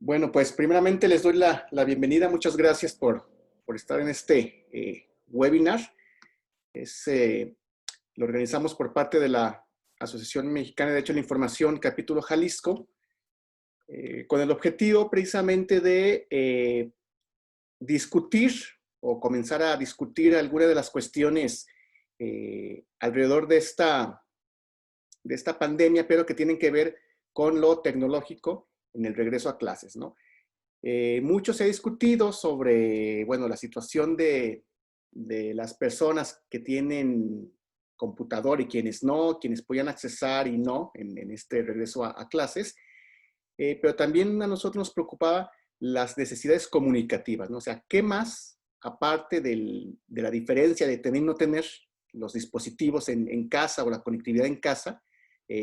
Bueno, pues primeramente les doy la bienvenida. Muchas gracias por estar en este webinar. Lo organizamos por parte de la Asociación Mexicana de Derecho a la Información, capítulo Jalisco, con el objetivo precisamente de discutir o comenzar a discutir algunas de las cuestiones alrededor de esta pandemia, pero que tienen que ver con lo tecnológico en el regreso a clases, ¿no? Mucho se ha discutido sobre, bueno, la situación de las personas que tienen computador y quienes no, quienes podían accesar y no en este regreso a clases, pero también a nosotros nos preocupaba las necesidades comunicativas, ¿no? O sea, ¿qué más, aparte de la diferencia de tener y no tener los dispositivos en casa o la conectividad en casa,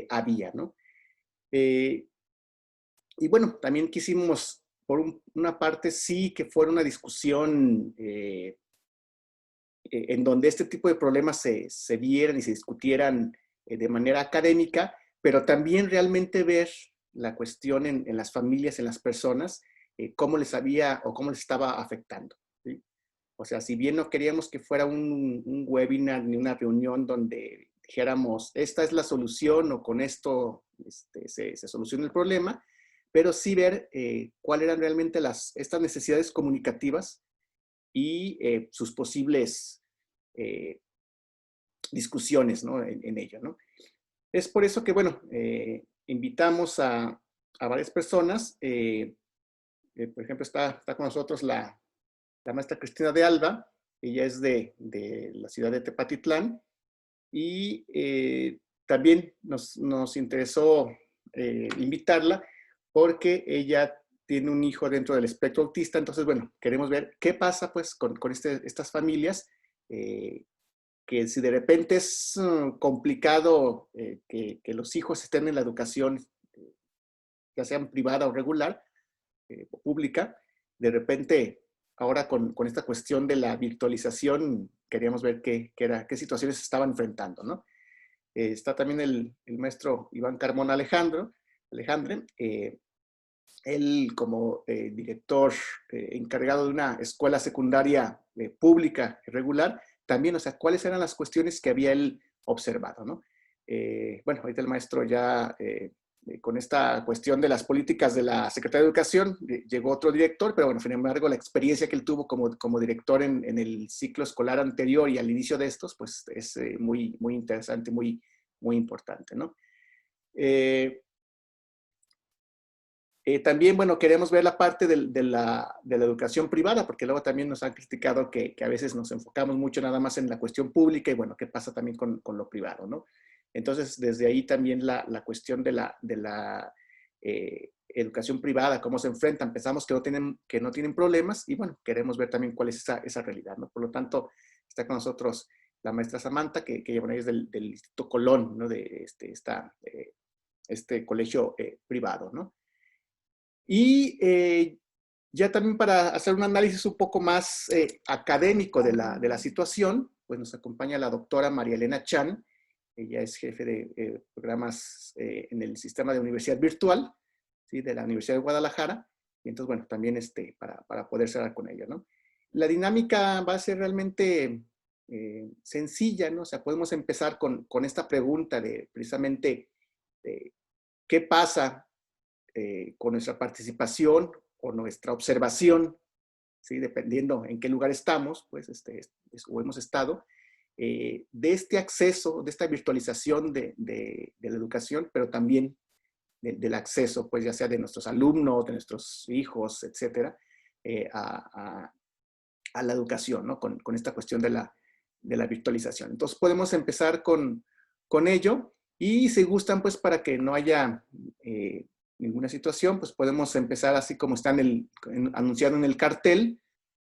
había, ¿no? Y bueno, también quisimos, por una parte, sí que fuera una discusión en donde este tipo de problemas se vieran y se discutieran de manera académica, pero también realmente ver la cuestión en las familias, en las personas, cómo les había o cómo les estaba afectando, ¿sí? O sea, si bien no queríamos que fuera un webinar ni una reunión donde dijéramos, esta es la solución o con esto se soluciona el problema, pero sí ver cuáles eran realmente estas necesidades comunicativas y sus posibles eh, discusiones, ¿no? en ello, ¿no? Es por eso que, bueno, invitamos a varias personas. Por ejemplo, está con nosotros la maestra Cristina de Alba. Ella es de la ciudad de Tepatitlán y también nos interesó invitarla porque ella tiene un hijo dentro del espectro autista. Entonces, bueno, queremos ver qué pasa pues con estas familias, que si de repente es complicado que los hijos estén en la educación, ya sean privada o regular, o pública, de repente ahora con esta cuestión de la virtualización queríamos ver qué situaciones se estaban enfrentando, ¿no? Está también el maestro Iván Carmona Alejandre, él como director encargado de una escuela secundaria pública regular, también, o sea, cuáles eran las cuestiones que había él observado, ¿no? Bueno, ahorita el maestro ya, con esta cuestión de las políticas de la Secretaría de Educación, llegó otro director, pero bueno, sin embargo, la experiencia que él tuvo como director en el ciclo escolar anterior y al inicio de estos, pues es muy interesante, muy importante, ¿no? También, bueno, queremos ver la parte de la educación privada, porque luego también nos han criticado que a veces nos enfocamos mucho nada más en la cuestión pública y, bueno, qué pasa también con lo privado, ¿no? Entonces, desde ahí también la cuestión de la educación privada, cómo se enfrentan, pensamos que no tienen problemas y, bueno, queremos ver también cuál es esa realidad, ¿no? Por lo tanto, está con nosotros la maestra Samantha, que bueno, es del Instituto Colón, ¿no? De este colegio privado, ¿no? Y ya también para hacer un análisis un poco más académico de la situación, pues nos acompaña la doctora María Elena Chan. Ella es jefe de programas en el sistema de universidad virtual, ¿sí? De la Universidad de Guadalajara. Y entonces, bueno, también para poder cerrar con ella, ¿no? La dinámica va a ser realmente sencilla, ¿no? O sea, podemos empezar con esta pregunta de precisamente qué pasa con nuestra participación o nuestra observación, ¿sí? Dependiendo en qué lugar estamos, pues, o hemos estado, de este acceso, de esta virtualización de la educación, pero también del acceso, pues, ya sea de nuestros alumnos, de nuestros hijos, etcétera, a la educación, ¿no? Con esta cuestión de la virtualización. Entonces, podemos empezar con ello y si gustan, pues, para que no haya ninguna situación, pues podemos empezar así como está anunciado en el cartel.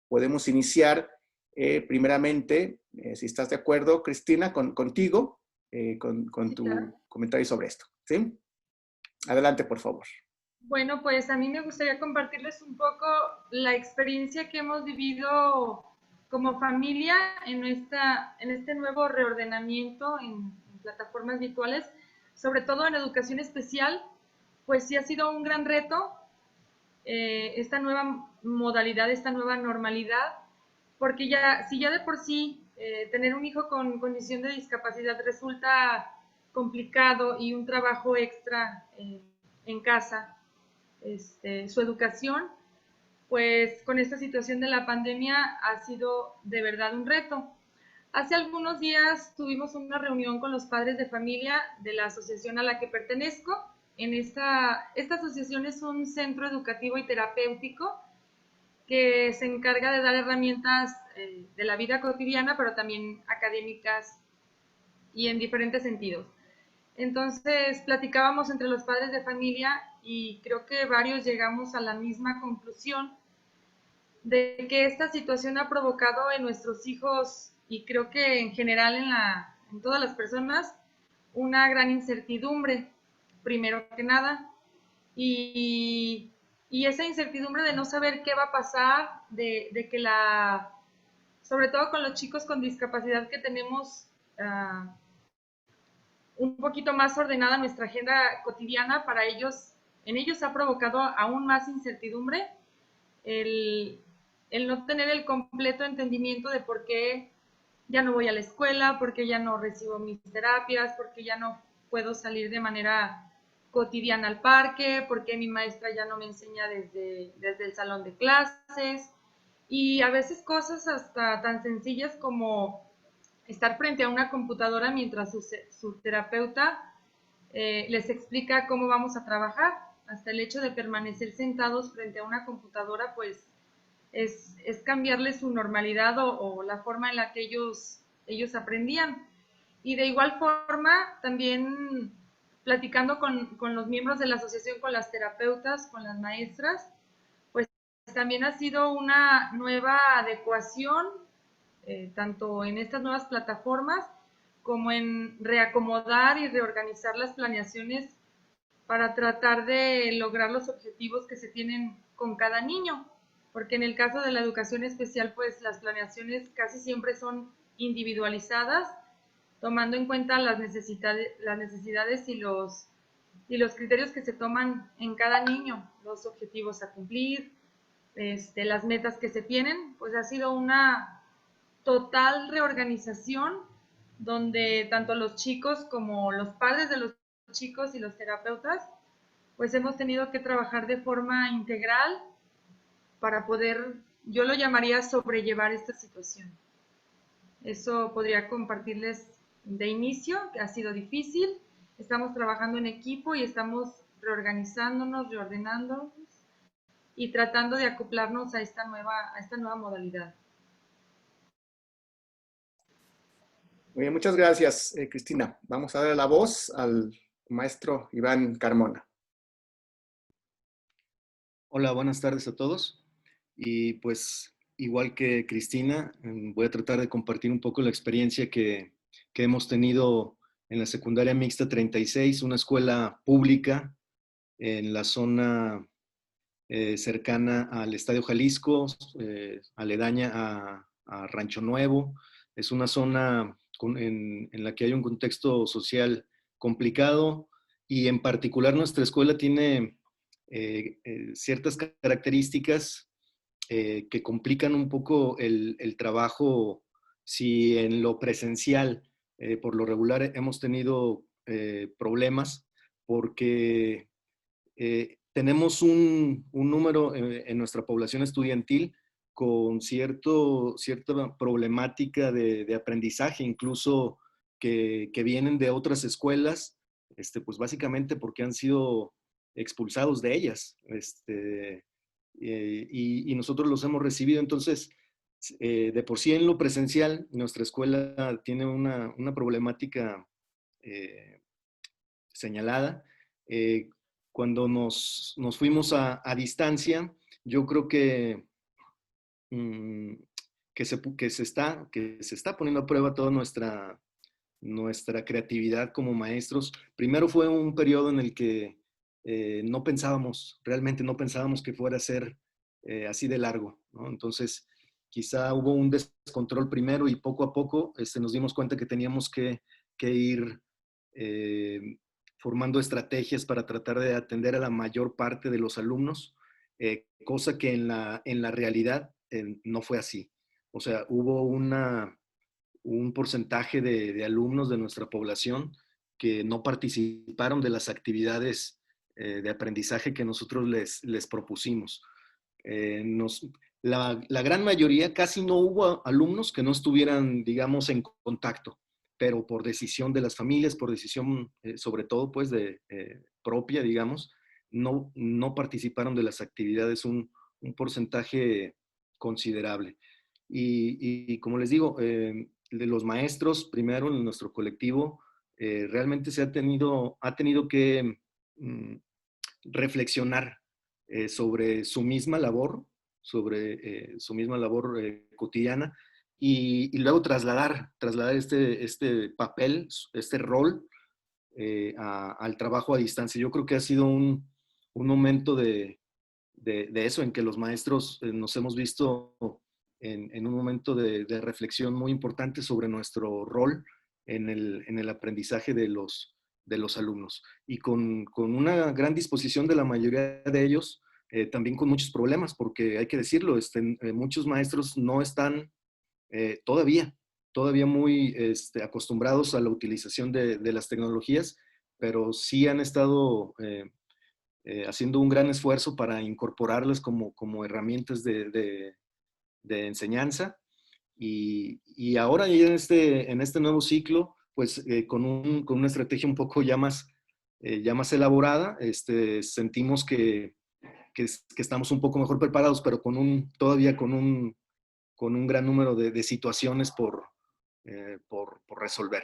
Podemos iniciar primeramente, si estás de acuerdo, Cristina, contigo, con Sí, claro. tu comentario sobre esto, ¿sí? Adelante, por favor. Bueno, pues a mí me gustaría compartirles un poco la experiencia que hemos vivido como familia en este nuevo reordenamiento en plataformas virtuales, sobre todo en educación especial, pues sí ha sido un gran reto. esta nueva modalidad, esta nueva normalidad, porque ya, si ya de por sí tener un hijo con condición de discapacidad resulta complicado y un trabajo extra en casa, su educación, pues con esta situación de la pandemia ha sido de verdad un reto. Hace algunos días tuvimos una reunión con los padres de familia de la asociación a la que pertenezco. Esta asociación es un centro educativo y terapéutico que se encarga de dar herramientas de la vida cotidiana, pero también académicas y en diferentes sentidos. Entonces, platicábamos entre los padres de familia y creo que varios llegamos a la misma conclusión de que esta situación ha provocado en nuestros hijos y creo que en general en todas las personas una gran incertidumbre, primero que nada, y, y esa incertidumbre de no saber qué va a pasar, de que sobre todo con los chicos con discapacidad que tenemos un poquito más ordenada nuestra agenda cotidiana, para ellos, en ellos ha provocado aún más incertidumbre el, el no tener el completo entendimiento de por qué ya no voy a la escuela, por qué ya no recibo mis terapias, por qué ya no puedo salir de manera cotidiana al parque, por qué mi maestra ya no me enseña desde el salón de clases, y a veces cosas hasta tan sencillas como estar frente a una computadora mientras su terapeuta les explica cómo vamos a trabajar. Hasta el hecho de permanecer sentados frente a una computadora, pues es cambiarle su normalidad o la forma en la que ellos aprendían. Y de igual forma, también platicando con los miembros de la asociación, con las terapeutas, con las maestras, pues también ha sido una nueva adecuación, tanto en estas nuevas plataformas como en reacomodar y reorganizar las planeaciones para tratar de lograr los objetivos que se tienen con cada niño, porque en el caso de la educación especial, pues las planeaciones casi siempre son individualizadas, tomando en cuenta las necesidades y los criterios que se toman en cada niño, los objetivos a cumplir, las metas que se tienen, pues ha sido una total reorganización donde tanto los chicos como los padres de los chicos y los terapeutas, pues hemos tenido que trabajar de forma integral para poder, yo lo llamaría sobrellevar esta situación. Eso podría compartirles de inicio, que ha sido difícil. Estamos trabajando en equipo y estamos reorganizándonos, reordenándonos y tratando de acoplarnos a esta nueva modalidad. Muy bien, muchas gracias, Cristina. Vamos a darle la voz al maestro Iván Carmona. Hola, buenas tardes a todos. Y pues, igual que Cristina, voy a tratar de compartir un poco la experiencia que hemos tenido en la secundaria mixta 36, una escuela pública en la zona cercana al Estadio Jalisco, aledaña a Rancho Nuevo. Es una zona en la que hay un contexto social complicado y en particular nuestra escuela tiene ciertas características que complican un poco el trabajo. Si en lo presencial, por lo regular, hemos tenido problemas porque tenemos un número en nuestra población estudiantil con cierta problemática de aprendizaje, incluso que vienen de otras escuelas, pues básicamente porque han sido expulsados de ellas, y nosotros los hemos recibido. Entonces, de por sí en lo presencial, nuestra escuela tiene una problemática señalada. Cuando nos fuimos a distancia, yo creo mm, que se está poniendo a prueba toda nuestra creatividad como maestros. Primero fue un periodo en el que realmente no pensábamos que fuera a ser así de largo, ¿no? Entonces, quizá hubo un descontrol primero y poco a poco nos dimos cuenta que teníamos que ir formando estrategias para tratar de atender a la mayor parte de los alumnos. cosa que en la realidad no fue así. O sea, hubo un porcentaje de alumnos de nuestra población que no participaron de las actividades de aprendizaje que nosotros les propusimos. La gran mayoría, casi no hubo alumnos que no estuvieran, digamos, en contacto, pero por decisión de las familias, por decisión sobre todo pues propia, digamos, no participaron de las actividades un porcentaje considerable. Y como les digo, de los maestros, primero en nuestro colectivo, realmente ha tenido que reflexionar sobre su misma labor, su misma labor cotidiana, y luego trasladar este papel, este rol al trabajo a distancia. Yo creo que ha sido un momento de eso, en que los maestros nos hemos visto en un momento de reflexión muy importante sobre nuestro rol en el aprendizaje de los alumnos. Y con una gran disposición de la mayoría de ellos, también con muchos problemas, porque hay que decirlo, muchos maestros no están todavía muy acostumbrados a la utilización de las tecnologías, pero sí han estado haciendo un gran esfuerzo para incorporarlas como herramientas de enseñanza. Y ahora ya en este nuevo ciclo, pues con una estrategia un poco ya más elaborada, sentimos que estamos un poco mejor preparados, pero todavía con un gran número de situaciones por resolver.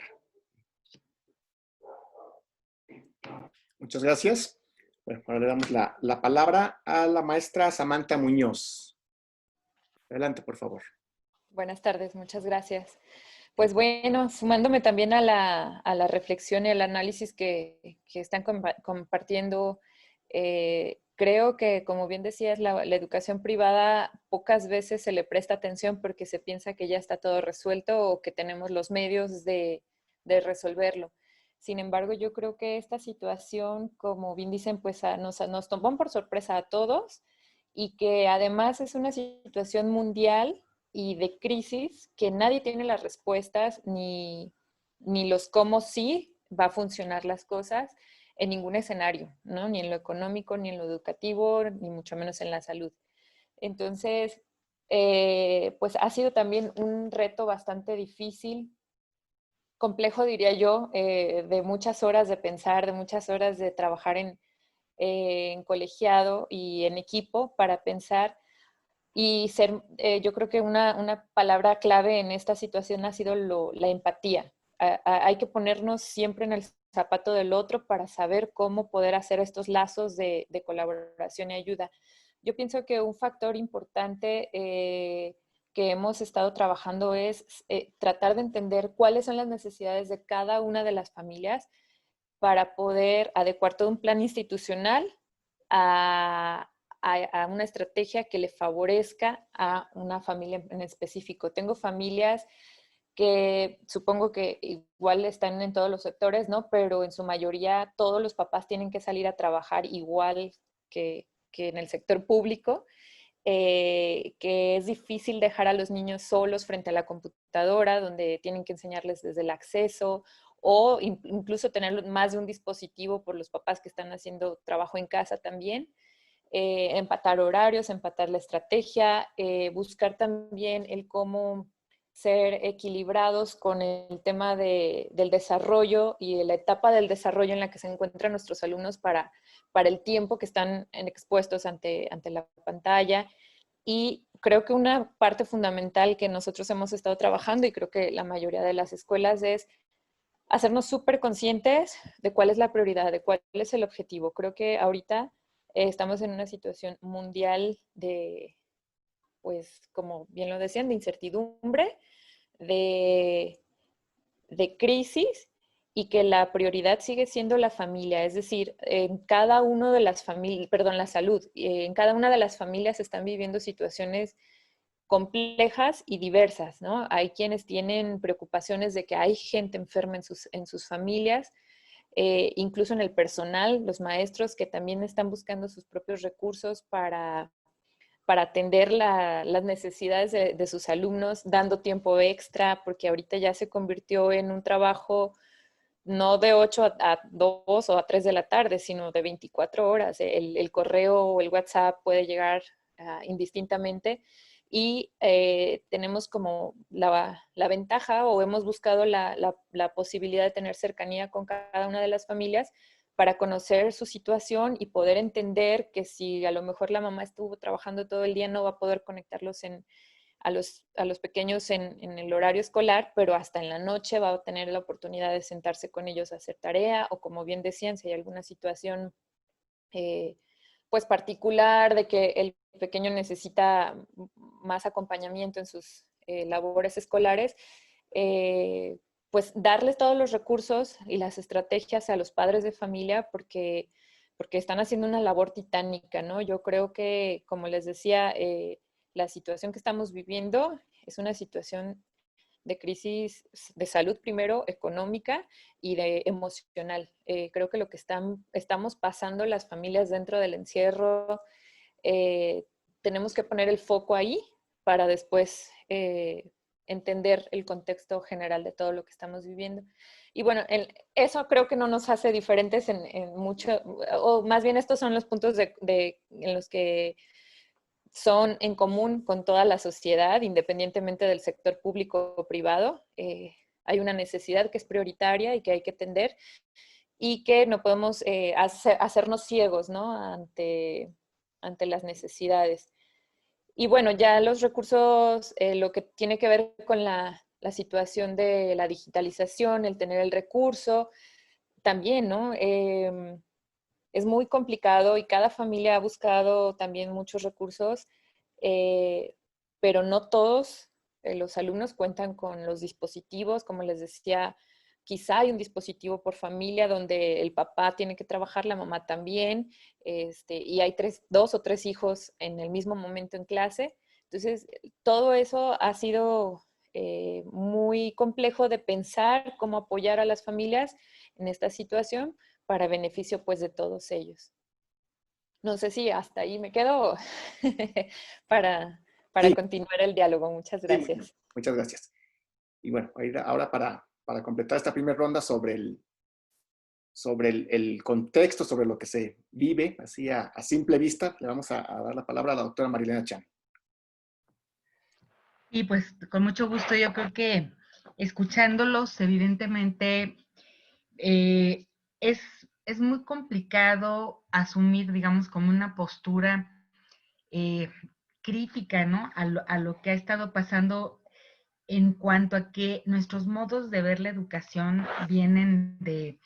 Muchas gracias. Bueno, ahora le damos la palabra a la maestra Samantha Muñoz. Adelante, por favor. Buenas tardes, muchas gracias. Pues bueno, sumándome también a la reflexión y al análisis que están compartiendo, creo que, como bien decías, la educación privada pocas veces se le presta atención porque se piensa que ya está todo resuelto o que tenemos los medios de resolverlo. Sin embargo, yo creo que esta situación, como bien dicen, pues nos tomó por sorpresa a todos, y que además es una situación mundial y de crisis que nadie tiene las respuestas ni los cómo sí va a funcionar las cosas en ningún escenario, ¿no? Ni en lo económico, ni en lo educativo, ni mucho menos en la salud. Entonces, pues ha sido también un reto bastante difícil, complejo diría yo, de muchas horas de pensar, de muchas horas de trabajar en colegiado y en equipo para pensar y ser, yo creo que una palabra clave en esta situación ha sido la empatía. Hay que ponernos siempre en el zapato del otro para saber cómo poder hacer estos lazos de colaboración y ayuda. Yo pienso que un factor importante que hemos estado trabajando es tratar de entender cuáles son las necesidades de cada una de las familias para poder adecuar todo un plan institucional a una estrategia que le favorezca a una familia en específico. Tengo familias que supongo que igual están en todos los sectores, ¿no? Pero en su mayoría todos los papás tienen que salir a trabajar igual que en el sector público, que es difícil dejar a los niños solos frente a la computadora, donde tienen que enseñarles desde el acceso o incluso tener más de un dispositivo por los papás que están haciendo trabajo en casa también. Empatar horarios, empatar la estrategia, buscar también el cómo ser equilibrados con el tema del desarrollo y de la etapa del desarrollo en la que se encuentran nuestros alumnos para el tiempo que están expuestos ante la pantalla. Y creo que una parte fundamental que nosotros hemos estado trabajando, y creo que la mayoría de las escuelas, es hacernos súper conscientes de cuál es la prioridad, de cuál es el objetivo. Creo que ahorita estamos en una situación mundial de, pues, como bien lo decían, de incertidumbre, de, de crisis, y que la prioridad sigue siendo la familia, es decir, en cada una de las familias, perdón, la salud, en cada una de las familias están viviendo situaciones complejas y diversas, ¿no? Hay quienes tienen preocupaciones de que hay gente enferma en sus familias, incluso en el personal, los maestros que también están buscando sus propios recursos para atender las necesidades de sus alumnos, dando tiempo extra, porque ahorita ya se convirtió en un trabajo no de 8 a 2 o a 3 de la tarde, sino de 24 horas. El correo o el WhatsApp puede llegar indistintamente y tenemos como la ventaja o hemos buscado la posibilidad de tener cercanía con cada una de las familias para conocer su situación y poder entender que si a lo mejor la mamá estuvo trabajando todo el día no va a poder conectarlos a los pequeños en el horario escolar, pero hasta en la noche va a tener la oportunidad de sentarse con ellos a hacer tarea o, como bien decían, si hay alguna situación pues particular de que el pequeño necesita más acompañamiento en sus labores escolares, pues darles todos los recursos y las estrategias a los padres de familia porque están haciendo una labor titánica, ¿no? Yo creo que, como les decía, la situación que estamos viviendo es una situación de crisis de salud primero, económica y de emocional. Creo que lo que estamos pasando las familias dentro del encierro, tenemos que poner el foco ahí para después entender el contexto general de todo lo que estamos viviendo. Y bueno, eso creo que no nos hace diferentes en mucho, o más bien estos son los puntos en los que son en común con toda la sociedad, independientemente del sector público o privado. Hay una necesidad que es prioritaria y que hay que atender y que no podemos hacernos ciegos, ¿no? ante las necesidades. Y bueno, ya los recursos, lo que tiene que ver con la situación de la digitalización, el tener el recurso, también, ¿no? Es muy complicado y cada familia ha buscado también muchos recursos, pero no todos los alumnos cuentan con los dispositivos. Como les decía, quizá hay un dispositivo por familia donde el papá tiene que trabajar, la mamá también, y hay dos o tres hijos en el mismo momento en clase. Entonces, todo eso ha sido muy complejo de pensar cómo apoyar a las familias en esta situación para beneficio pues de todos ellos. No sé si hasta ahí me quedo para Sí, continuar el diálogo. Muchas sí, gracias. muchas gracias. Y bueno, ahora para completar esta primera ronda sobre el contexto, sobre lo que se vive, así a simple vista, le vamos a dar la palabra a la doctora Marilena Chan. Y pues con mucho gusto, yo creo que escuchándolos, evidentemente, es muy complicado asumir, digamos, como una postura crítica, ¿no? A lo que ha estado pasando en cuanto a que nuestros modos de ver la educación vienen de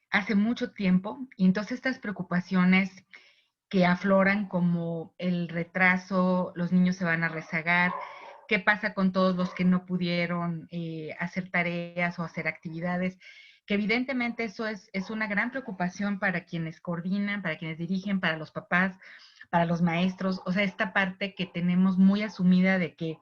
hace mucho tiempo, y entonces estas preocupaciones que afloran como el retraso, los niños se van a rezagar, qué pasa con todos los que no pudieron hacer tareas o hacer actividades, que evidentemente eso es una gran preocupación para quienes coordinan, para quienes dirigen, para los papás, para los maestros, o sea, esta parte que tenemos muy asumida de que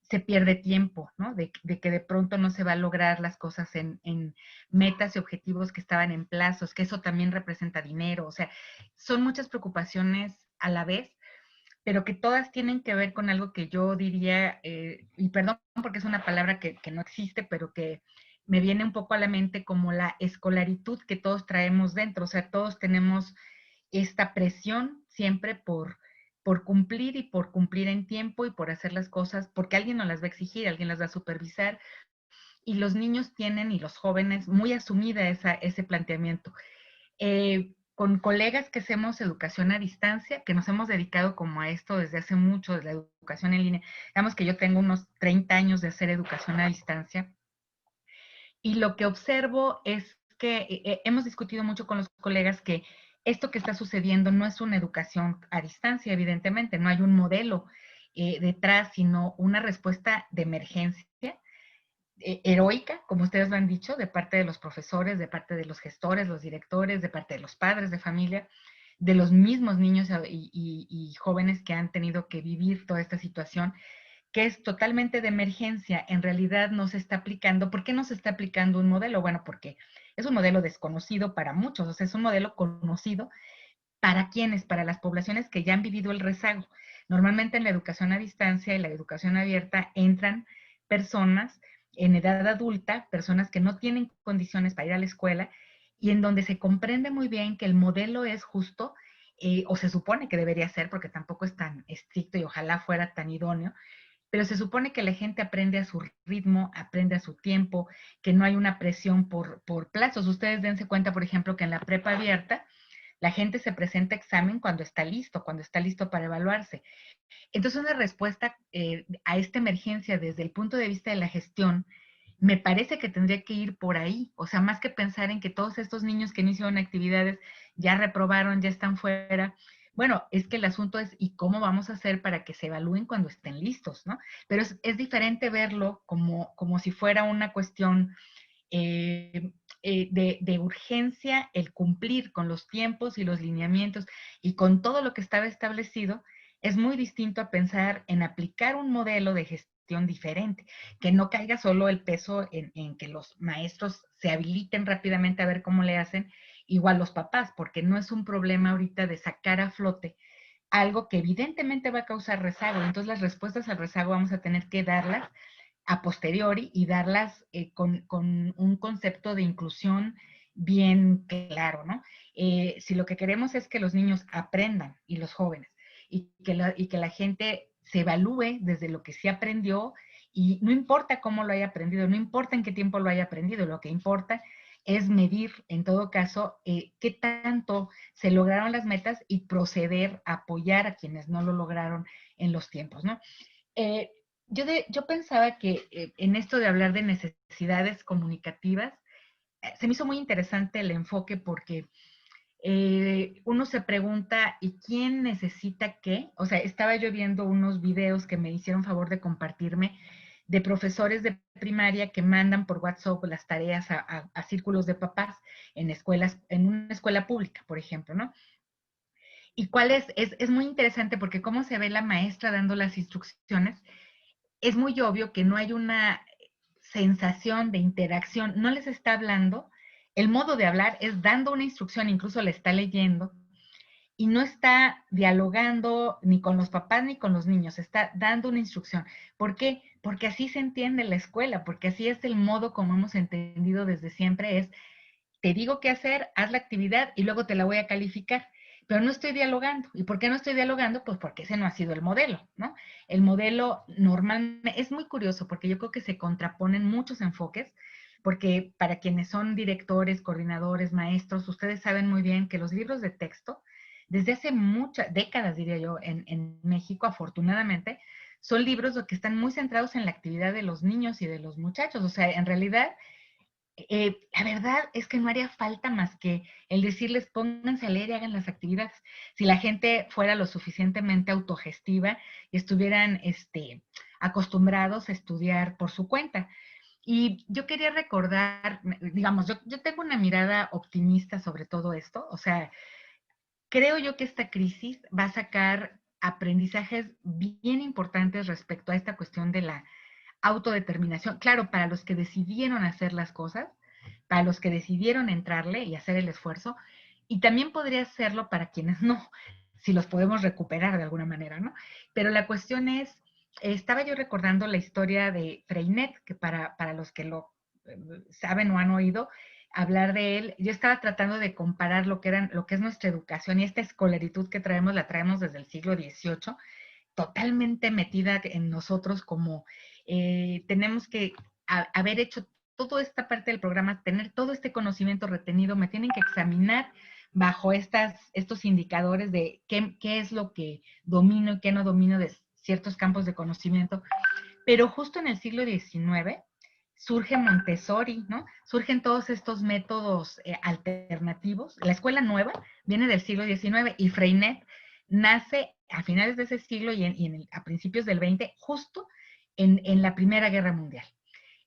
se pierde tiempo, ¿no? De que de pronto no se va a lograr las cosas en metas y objetivos que estaban en plazos, que eso también representa dinero, o sea, son muchas preocupaciones a la vez, pero que todas tienen que ver con algo que yo diría, y perdón porque es una palabra que no existe, pero que me viene un poco a la mente como la escolaritud que todos traemos dentro, o sea, todos tenemos esta presión siempre por cumplir y por cumplir en tiempo y por hacer las cosas, porque alguien nos las va a exigir, alguien las va a supervisar, y los niños tienen y los jóvenes muy asumida ese planteamiento. Con colegas que hacemos educación a distancia, que nos hemos dedicado como a esto desde hace mucho, de la educación en línea, digamos que yo tengo unos 30 años de hacer educación a distancia, y lo que observo es que hemos discutido mucho con los colegas que esto que está sucediendo no es una educación a distancia, evidentemente, no hay un modelo detrás, sino una respuesta de emergencia heroica, como ustedes lo han dicho, de parte de los profesores, de parte de los gestores, los directores, de parte de los padres de familia, de los mismos niños y jóvenes que han tenido que vivir toda esta situación, que es totalmente de emergencia. En realidad no se está aplicando. ¿Por qué no se está aplicando un modelo? Bueno, porque es un modelo desconocido para muchos, o sea, es un modelo conocido. ¿Para quiénes? Para las poblaciones que ya han vivido el rezago. Normalmente en la educación a distancia y la educación abierta entran personas en edad adulta, personas que no tienen condiciones para ir a la escuela y en donde se comprende muy bien que el modelo es justo, o se supone que debería ser, porque tampoco es tan estricto y ojalá fuera tan idóneo, pero se supone que la gente aprende a su ritmo, aprende a su tiempo, que no hay una presión por plazos. Ustedes dense cuenta, por ejemplo, que en la prepa abierta, la gente se presenta a examen cuando está listo para evaluarse. Entonces, una respuesta a esta emergencia desde el punto de vista de la gestión, me parece que tendría que ir por ahí. O sea, más que pensar en que todos estos niños que no hicieron actividades ya reprobaron, ya están fuera. Bueno, es que el asunto es, ¿y cómo vamos a hacer para que se evalúen cuando estén listos, ¿no? Pero es diferente verlo como si fuera una cuestión de urgencia, el cumplir con los tiempos y los lineamientos y con todo lo que estaba establecido, es muy distinto a pensar en aplicar un modelo de gestión diferente, que no caiga solo el peso en que los maestros se habiliten rápidamente a ver cómo le hacen, igual los papás, porque no es un problema ahorita de sacar a flote algo que evidentemente va a causar rezago. Entonces las respuestas al rezago vamos a tener que darlas a posteriori y darlas con un concepto de inclusión bien claro, ¿no? Si lo que queremos es que los niños aprendan y los jóvenes y que la gente se evalúe desde lo que sí aprendió y no importa cómo lo haya aprendido, no importa en qué tiempo lo haya aprendido, lo que importa es medir, en todo caso, qué tanto se lograron las metas y proceder a apoyar a quienes no lo lograron en los tiempos, ¿no? Eh, yo pensaba que en esto de hablar de necesidades comunicativas, se me hizo muy interesante el enfoque porque uno se pregunta, ¿y quién necesita qué? O sea, estaba yo viendo unos videos que me hicieron favor de compartirme de profesores de primaria que mandan por WhatsApp las tareas a círculos de papás en escuelas, en una escuela pública, por ejemplo, ¿no? Y cuál es muy interesante porque cómo se ve la maestra dando las instrucciones, es muy obvio que no hay una sensación de interacción, no les está hablando, el modo de hablar es dando una instrucción, incluso le está leyendo, y no está dialogando ni con los papás ni con los niños, está dando una instrucción. ¿Por qué? Porque así se entiende la escuela, porque así es el modo como hemos entendido desde siempre, es te digo qué hacer, haz la actividad y luego te la voy a calificar. Pero no estoy dialogando. ¿Y por qué no estoy dialogando? Pues porque ese no ha sido el modelo, ¿no? El modelo normalmente es muy curioso porque yo creo que se contraponen muchos enfoques, porque para quienes son directores, coordinadores, maestros, ustedes saben muy bien que los libros de texto, desde hace muchas décadas, diría yo, en México, afortunadamente, son libros que están muy centrados en la actividad de los niños y de los muchachos. O sea, en realidad la verdad es que no haría falta más que el decirles pónganse a leer y hagan las actividades. Si la gente fuera lo suficientemente autogestiva y estuvieran acostumbrados a estudiar por su cuenta. Y yo quería recordar, digamos, yo tengo una mirada optimista sobre todo esto. O sea, creo yo que esta crisis va a sacar aprendizajes bien importantes respecto a esta cuestión de la autodeterminación. Claro, para los que decidieron hacer las cosas, para los que decidieron entrarle y hacer el esfuerzo, y también podría hacerlo para quienes no, si los podemos recuperar de alguna manera, ¿no? Pero la cuestión es, estaba yo recordando la historia de Freinet, que para los que lo saben o han oído hablar de él, yo estaba tratando de comparar lo que es nuestra educación y esta escolaritud que traemos, la traemos desde el siglo XVIII, totalmente metida en nosotros como tenemos que haber hecho toda esta parte del programa, tener todo este conocimiento retenido, me tienen que examinar bajo estos indicadores de qué es lo que domino y qué no domino de ciertos campos de conocimiento. Pero justo en el siglo XIX surge Montessori, ¿no? Surgen todos estos métodos alternativos. La escuela nueva viene del siglo XIX y Freinet nace a finales de ese siglo y a principios del XX, justo en la Primera Guerra Mundial.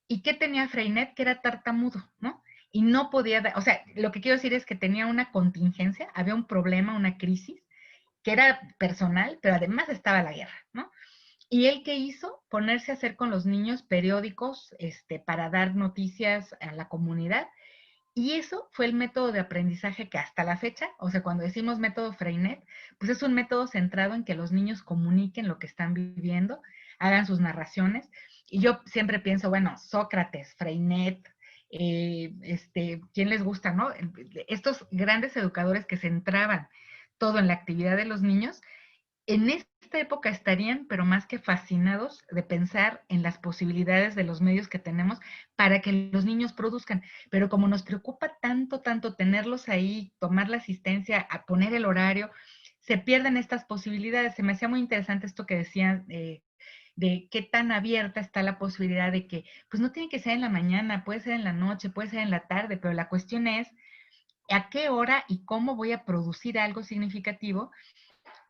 ¿Y qué tenía Freinet? Que era tartamudo, ¿no? Y no podía, o sea, lo que quiero decir es que tenía una contingencia, había un problema, una crisis, que era personal, pero además estaba la guerra, ¿no? ¿Y él qué hizo? Ponerse a hacer con los niños periódicos para dar noticias a la comunidad Y eso fue el método de aprendizaje que hasta la fecha, o sea, cuando decimos método Freinet, pues es un método centrado en que los niños comuniquen lo que están viviendo, hagan sus narraciones. Y yo siempre pienso, bueno, Sócrates, Freinet, ¿quién les gusta, no? Estos grandes educadores que centraban todo en la actividad de los niños, en esta época estarían, pero más que fascinados de pensar en las posibilidades de los medios que tenemos para que los niños produzcan. Pero como nos preocupa tanto, tanto tenerlos ahí, tomar la asistencia, a poner el horario, se pierden estas posibilidades. Se me hacía muy interesante esto que decían de qué tan abierta está la posibilidad de que, pues no tiene que ser en la mañana, puede ser en la noche, puede ser en la tarde, pero la cuestión es a qué hora y cómo voy a producir algo significativo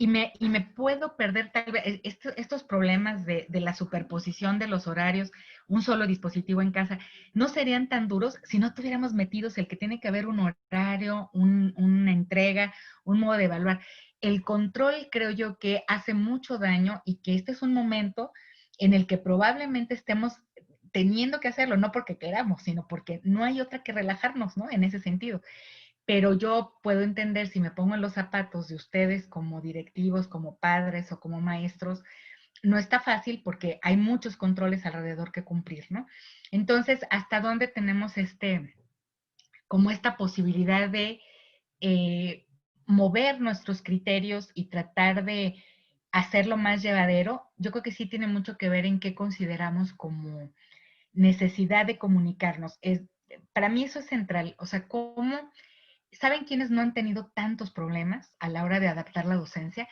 y me puedo perder tal vez estos problemas de la superposición de los horarios, un solo dispositivo en casa, no serían tan duros si no tuviéramos metidos el que tiene que haber un horario, una entrega, un modo de evaluar. El control creo yo que hace mucho daño y que este es un momento en el que probablemente estemos teniendo que hacerlo, no porque queramos, sino porque no hay otra que relajarnos, ¿no? En ese sentido. Pero yo puedo entender, si me pongo en los zapatos de ustedes como directivos, como padres o como maestros, no está fácil porque hay muchos controles alrededor que cumplir, ¿no? Entonces, ¿hasta dónde tenemos como esta posibilidad de mover nuestros criterios y tratar de hacerlo más llevadero? Yo creo que sí tiene mucho que ver en qué consideramos como necesidad de comunicarnos. Para mí eso es central, o sea, cómo. ¿Saben quiénes no han tenido tantos problemas a la hora de adaptar la docencia?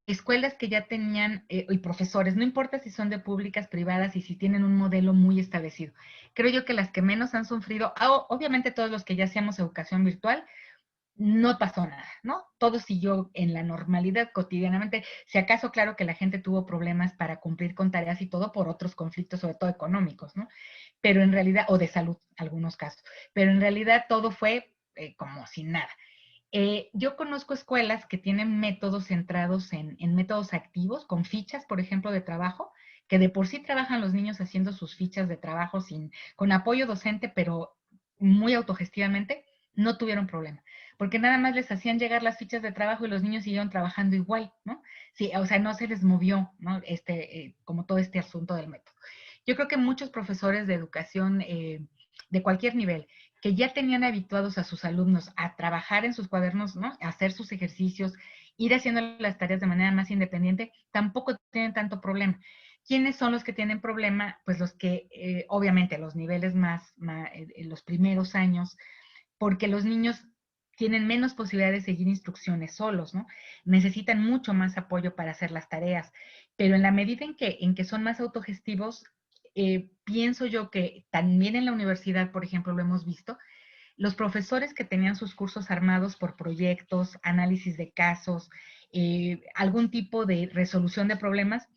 Escuelas que ya tenían, y profesores, no importa si son de públicas, privadas y si tienen un modelo muy establecido. Creo yo que las que menos han sufrido, obviamente todos los que ya hacíamos educación virtual, no pasó nada, ¿no? Todo siguió en la normalidad cotidianamente. Si acaso, claro que la gente tuvo problemas para cumplir con tareas y todo por otros conflictos, sobre todo económicos, ¿no? Pero en realidad, o de salud, algunos casos, pero en realidad todo fue como sin nada. Yo conozco escuelas que tienen métodos centrados en métodos activos, con fichas, por ejemplo, de trabajo, que de por sí trabajan los niños haciendo sus fichas de trabajo con apoyo docente, pero muy autogestivamente, no tuvieron problema. Porque nada más les hacían llegar las fichas de trabajo y los niños siguieron trabajando igual, ¿no? Sí, o sea, no se les movió, ¿no? Como todo este asunto del método. Yo creo que muchos profesores de educación de cualquier nivel que ya tenían habituados a sus alumnos a trabajar en sus cuadernos, ¿no? A hacer sus ejercicios, ir haciendo las tareas de manera más independiente, tampoco tienen tanto problema. ¿Quiénes son los que tienen problema? Pues los que, obviamente, los niveles los primeros años, porque los niños tienen menos posibilidad de seguir instrucciones solos, ¿no? Necesitan mucho más apoyo para hacer las tareas, pero en la medida en que son más autogestivos, pienso yo que también en la universidad, por ejemplo, lo hemos visto, los profesores que tenían sus cursos armados por proyectos, análisis de casos, algún tipo de resolución de problemas,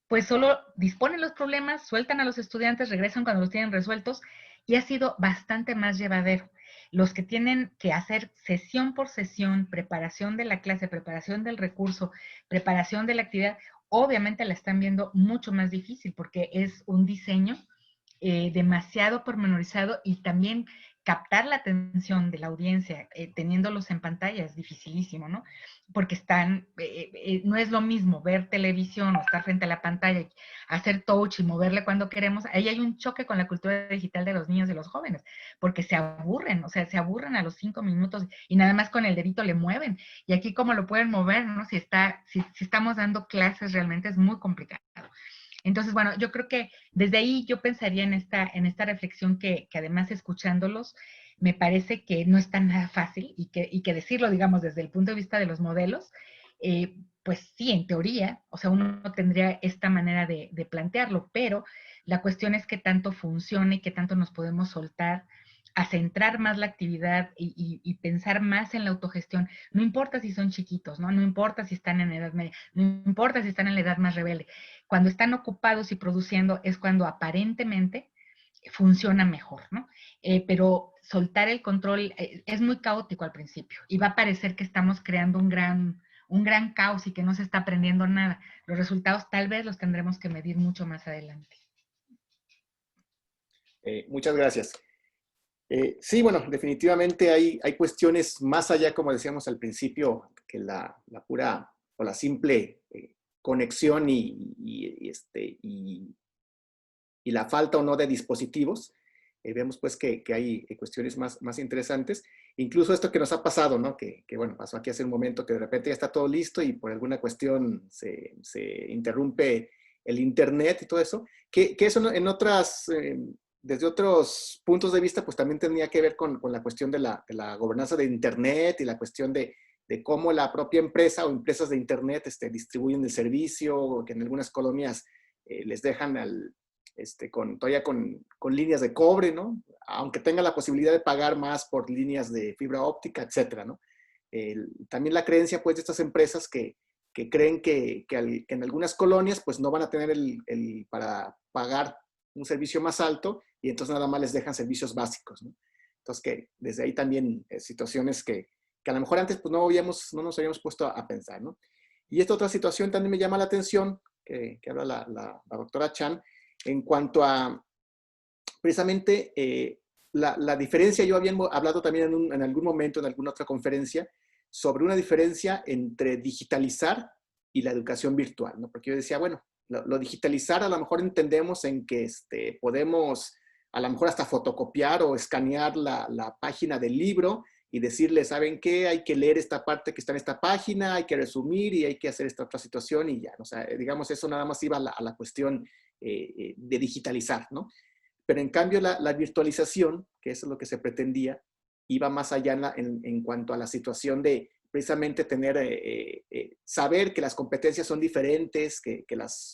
pues solo disponen los problemas, sueltan a los estudiantes, regresan cuando los tienen resueltos y ha sido bastante más llevadero. Los que tienen que hacer sesión por sesión, preparación de la clase, preparación del recurso, preparación de la actividad, obviamente la están viendo mucho más difícil porque es un diseño demasiado pormenorizado y también captar la atención de la audiencia teniéndolos en pantalla es dificilísimo, ¿no? Porque no es lo mismo ver televisión o estar frente a la pantalla, hacer touch y moverle cuando queremos. Ahí hay un choque con la cultura digital de los niños y los jóvenes, porque se aburren, o sea, se aburren a los 5 minutos y nada más con el dedito le mueven. Y aquí cómo lo pueden mover, ¿no? Si estamos dando clases realmente es muy complicado. Entonces, bueno, yo creo que desde ahí yo pensaría en esta reflexión que además escuchándolos, me parece que no es tan nada fácil y que decirlo, digamos, desde el punto de vista de los modelos, pues sí, en teoría, o sea, uno tendría esta manera de plantearlo, pero la cuestión es que tanto funcione, que tanto nos podemos soltar a centrar más la actividad y pensar más en la autogestión. No importa si son chiquitos, ¿no? No importa si están en edad media, no importa si están en la edad más rebelde. Cuando están ocupados y produciendo es cuando aparentemente funciona mejor, ¿no? Pero soltar el control es muy caótico al principio y va a parecer que estamos creando un gran caos y que no se está aprendiendo nada. Los resultados tal vez los tendremos que medir mucho más adelante. Muchas gracias. Sí, bueno, definitivamente hay cuestiones más allá, como decíamos al principio, que la pura o la simple conexión y la falta o no de dispositivos. Vemos pues que hay cuestiones más interesantes. Incluso esto que nos ha pasado, ¿no? Que bueno, pasó aquí hace un momento que de repente ya está todo listo y por alguna cuestión se interrumpe el internet y todo eso. Que eso en otras, desde otros puntos de vista, pues también tenía que ver con la cuestión de la gobernanza de internet y la cuestión de cómo la propia empresa o empresas de internet distribuyen el servicio, que en algunas colonias les dejan todavía con líneas de cobre, ¿no? Aunque tenga la posibilidad de pagar más por líneas de fibra óptica, etcétera, ¿no? También la creencia, pues, de estas empresas que creen que en algunas colonias, pues, no van a tener para pagar un servicio más alto y entonces nada más les dejan servicios básicos, ¿no? Entonces, que desde ahí también situaciones que a lo mejor antes pues, no nos habíamos puesto a pensar, ¿no? Y esta otra situación también me llama la atención, que habla la doctora Chan, en cuanto a precisamente la diferencia. Yo había hablado también en algún momento, en alguna otra conferencia, sobre una diferencia entre digitalizar y la educación virtual, ¿no? Porque yo decía, bueno, lo digitalizar a lo mejor entendemos en que podemos a lo mejor hasta fotocopiar o escanear la página del libro y decirle, ¿saben qué? Hay que leer esta parte que está en esta página, hay que resumir y hay que hacer esta otra situación y ya, ¿no? O sea, digamos, eso nada más iba a la cuestión de digitalizar, ¿no? Pero en cambio la virtualización, que eso es lo que se pretendía, iba más allá en cuanto a la situación de precisamente saber que las competencias son diferentes, que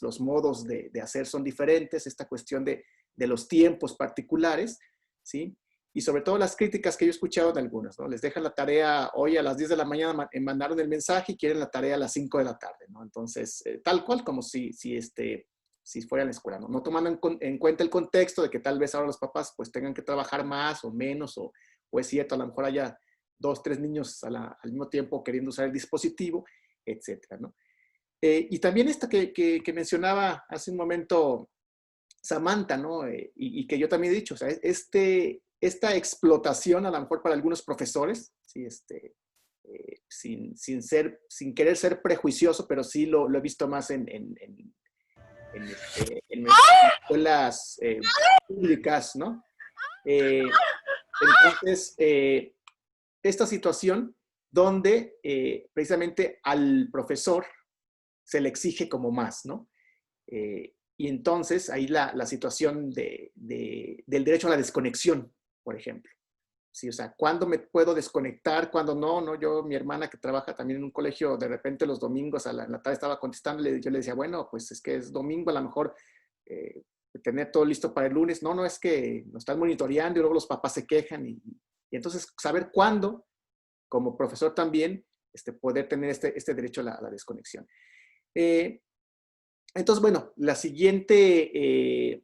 los modos de hacer son diferentes, esta cuestión de los tiempos particulares, ¿sí? Y sobre todo las críticas que yo he escuchado de algunas, ¿no? Les dejan la tarea hoy a las 10 de la mañana, mandaron el mensaje y quieren la tarea a las 5 de la tarde, ¿no? Entonces, tal cual como si fuera en la escuela, ¿no? No tomando en cuenta el contexto de que tal vez ahora los papás pues tengan que trabajar más o menos, o es cierto, a lo mejor haya 2, 3 niños al mismo tiempo queriendo usar el dispositivo, etcétera, ¿no? Y también esta que mencionaba hace un momento Samantha, ¿no? Y que yo también he dicho, o sea, esta explotación a lo mejor para algunos profesores, ¿sí? Sin querer ser prejuicioso, pero sí lo he visto más en escuelas públicas, ¿no? Entonces, esta situación donde precisamente al profesor se le exige como más, ¿no? Y entonces ahí la situación del derecho a la desconexión, por ejemplo. Sí, o sea, ¿cuándo me puedo desconectar? ¿Cuándo no? ¿No? Yo, mi hermana que trabaja también en un colegio, de repente los domingos en la tarde estaba contestando, yo le decía, bueno, pues es que es domingo, a lo mejor tener todo listo para el lunes. No, es que nos están monitoreando y luego los papás se quejan. Y entonces saber cuándo, como profesor también, poder tener este derecho a la desconexión. Entonces, bueno, la siguiente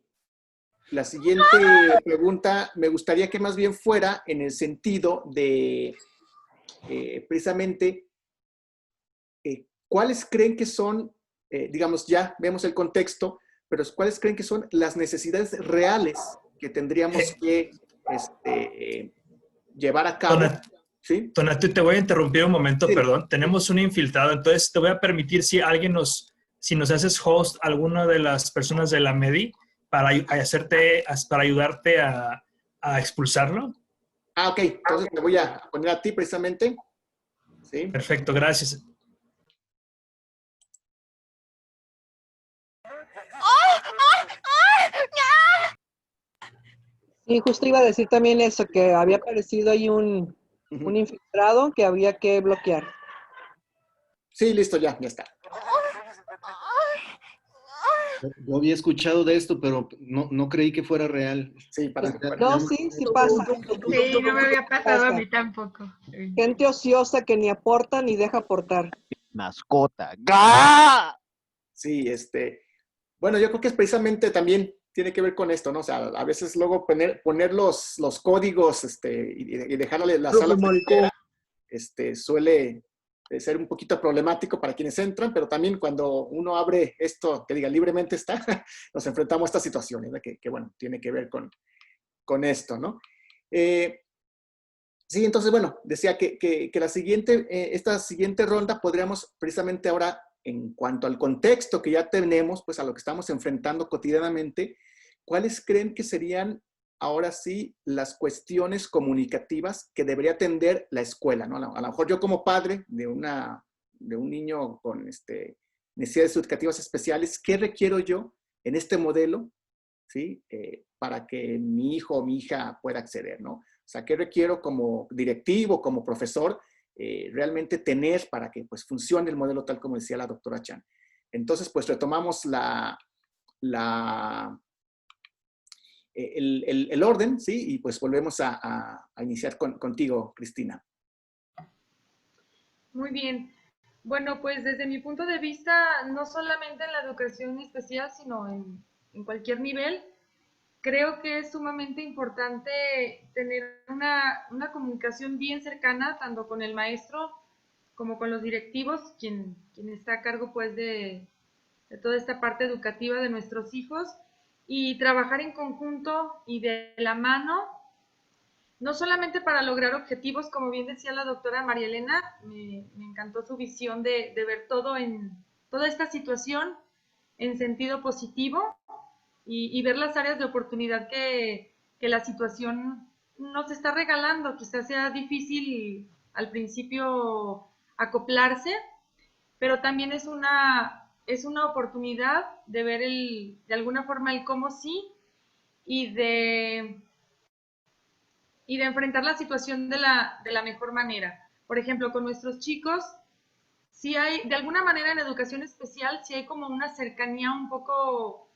pregunta me gustaría que más bien fuera en el sentido de precisamente cuáles creen que son, digamos, ya vemos el contexto, pero cuáles creen que son las necesidades reales que tendríamos que llevar a cabo. ¿Sí? Donato, te voy a interrumpir un momento, Sí. Perdón. Tenemos un infiltrado, entonces te voy a permitir si nos haces host a alguna de las personas de la MEDI para ayudarte a expulsarlo. Ah, ok. Entonces me voy a poner a ti precisamente. Sí. Perfecto, gracias. Sí, justo iba a decir también eso, que había aparecido ahí un infiltrado que había que bloquear. Sí, listo, ya está. Yo había escuchado de esto, pero no creí que fuera real. Sí, para No, sí pasa. Sí, no me había pasado a mí tampoco. Gente ociosa que ni aporta ni deja aportar. Mascota. ¡Gah! Sí, bueno, yo creo que es precisamente también tiene que ver con esto, ¿no? O sea, a veces luego poner los códigos y dejarle la sala suele ser un poquito problemático para quienes entran, pero también cuando uno abre esto, que diga libremente está, nos enfrentamos a estas situaciones, ¿no? Que bueno, tiene que ver con esto, ¿no? Sí, entonces, bueno, decía que la siguiente, esta siguiente ronda podríamos precisamente ahora, en cuanto al contexto que ya tenemos, pues a lo que estamos enfrentando cotidianamente, ¿cuáles creen que serían ahora sí las cuestiones comunicativas que debería atender la escuela, ¿no? A lo mejor yo como padre de un niño con necesidades educativas especiales, ¿qué requiero yo en este modelo, ¿sí? Para que mi hijo o mi hija pueda acceder, ¿no? O sea, ¿qué requiero como directivo, como profesor, realmente tener para que pues, funcione el modelo tal como decía la doctora Chan? Entonces, pues retomamos el orden, ¿sí? Y pues volvemos a iniciar contigo, Cristina. Muy bien. Bueno, pues desde mi punto de vista, no solamente en la educación especial, sino en cualquier nivel, creo que es sumamente importante tener una comunicación bien cercana, tanto con el maestro como con los directivos, quien está a cargo pues de toda esta parte educativa de nuestros hijos, y trabajar en conjunto y de la mano, no solamente para lograr objetivos, como bien decía la doctora María Elena, me encantó su visión de ver toda esta situación en sentido positivo y ver las áreas de oportunidad que la situación nos está regalando. Quizás sea difícil al principio acoplarse, pero también es una oportunidad de ver de alguna forma el cómo sí y de enfrentar la situación de la mejor manera. Por ejemplo, con nuestros chicos, si hay, de alguna manera en educación especial, si hay como una cercanía un poco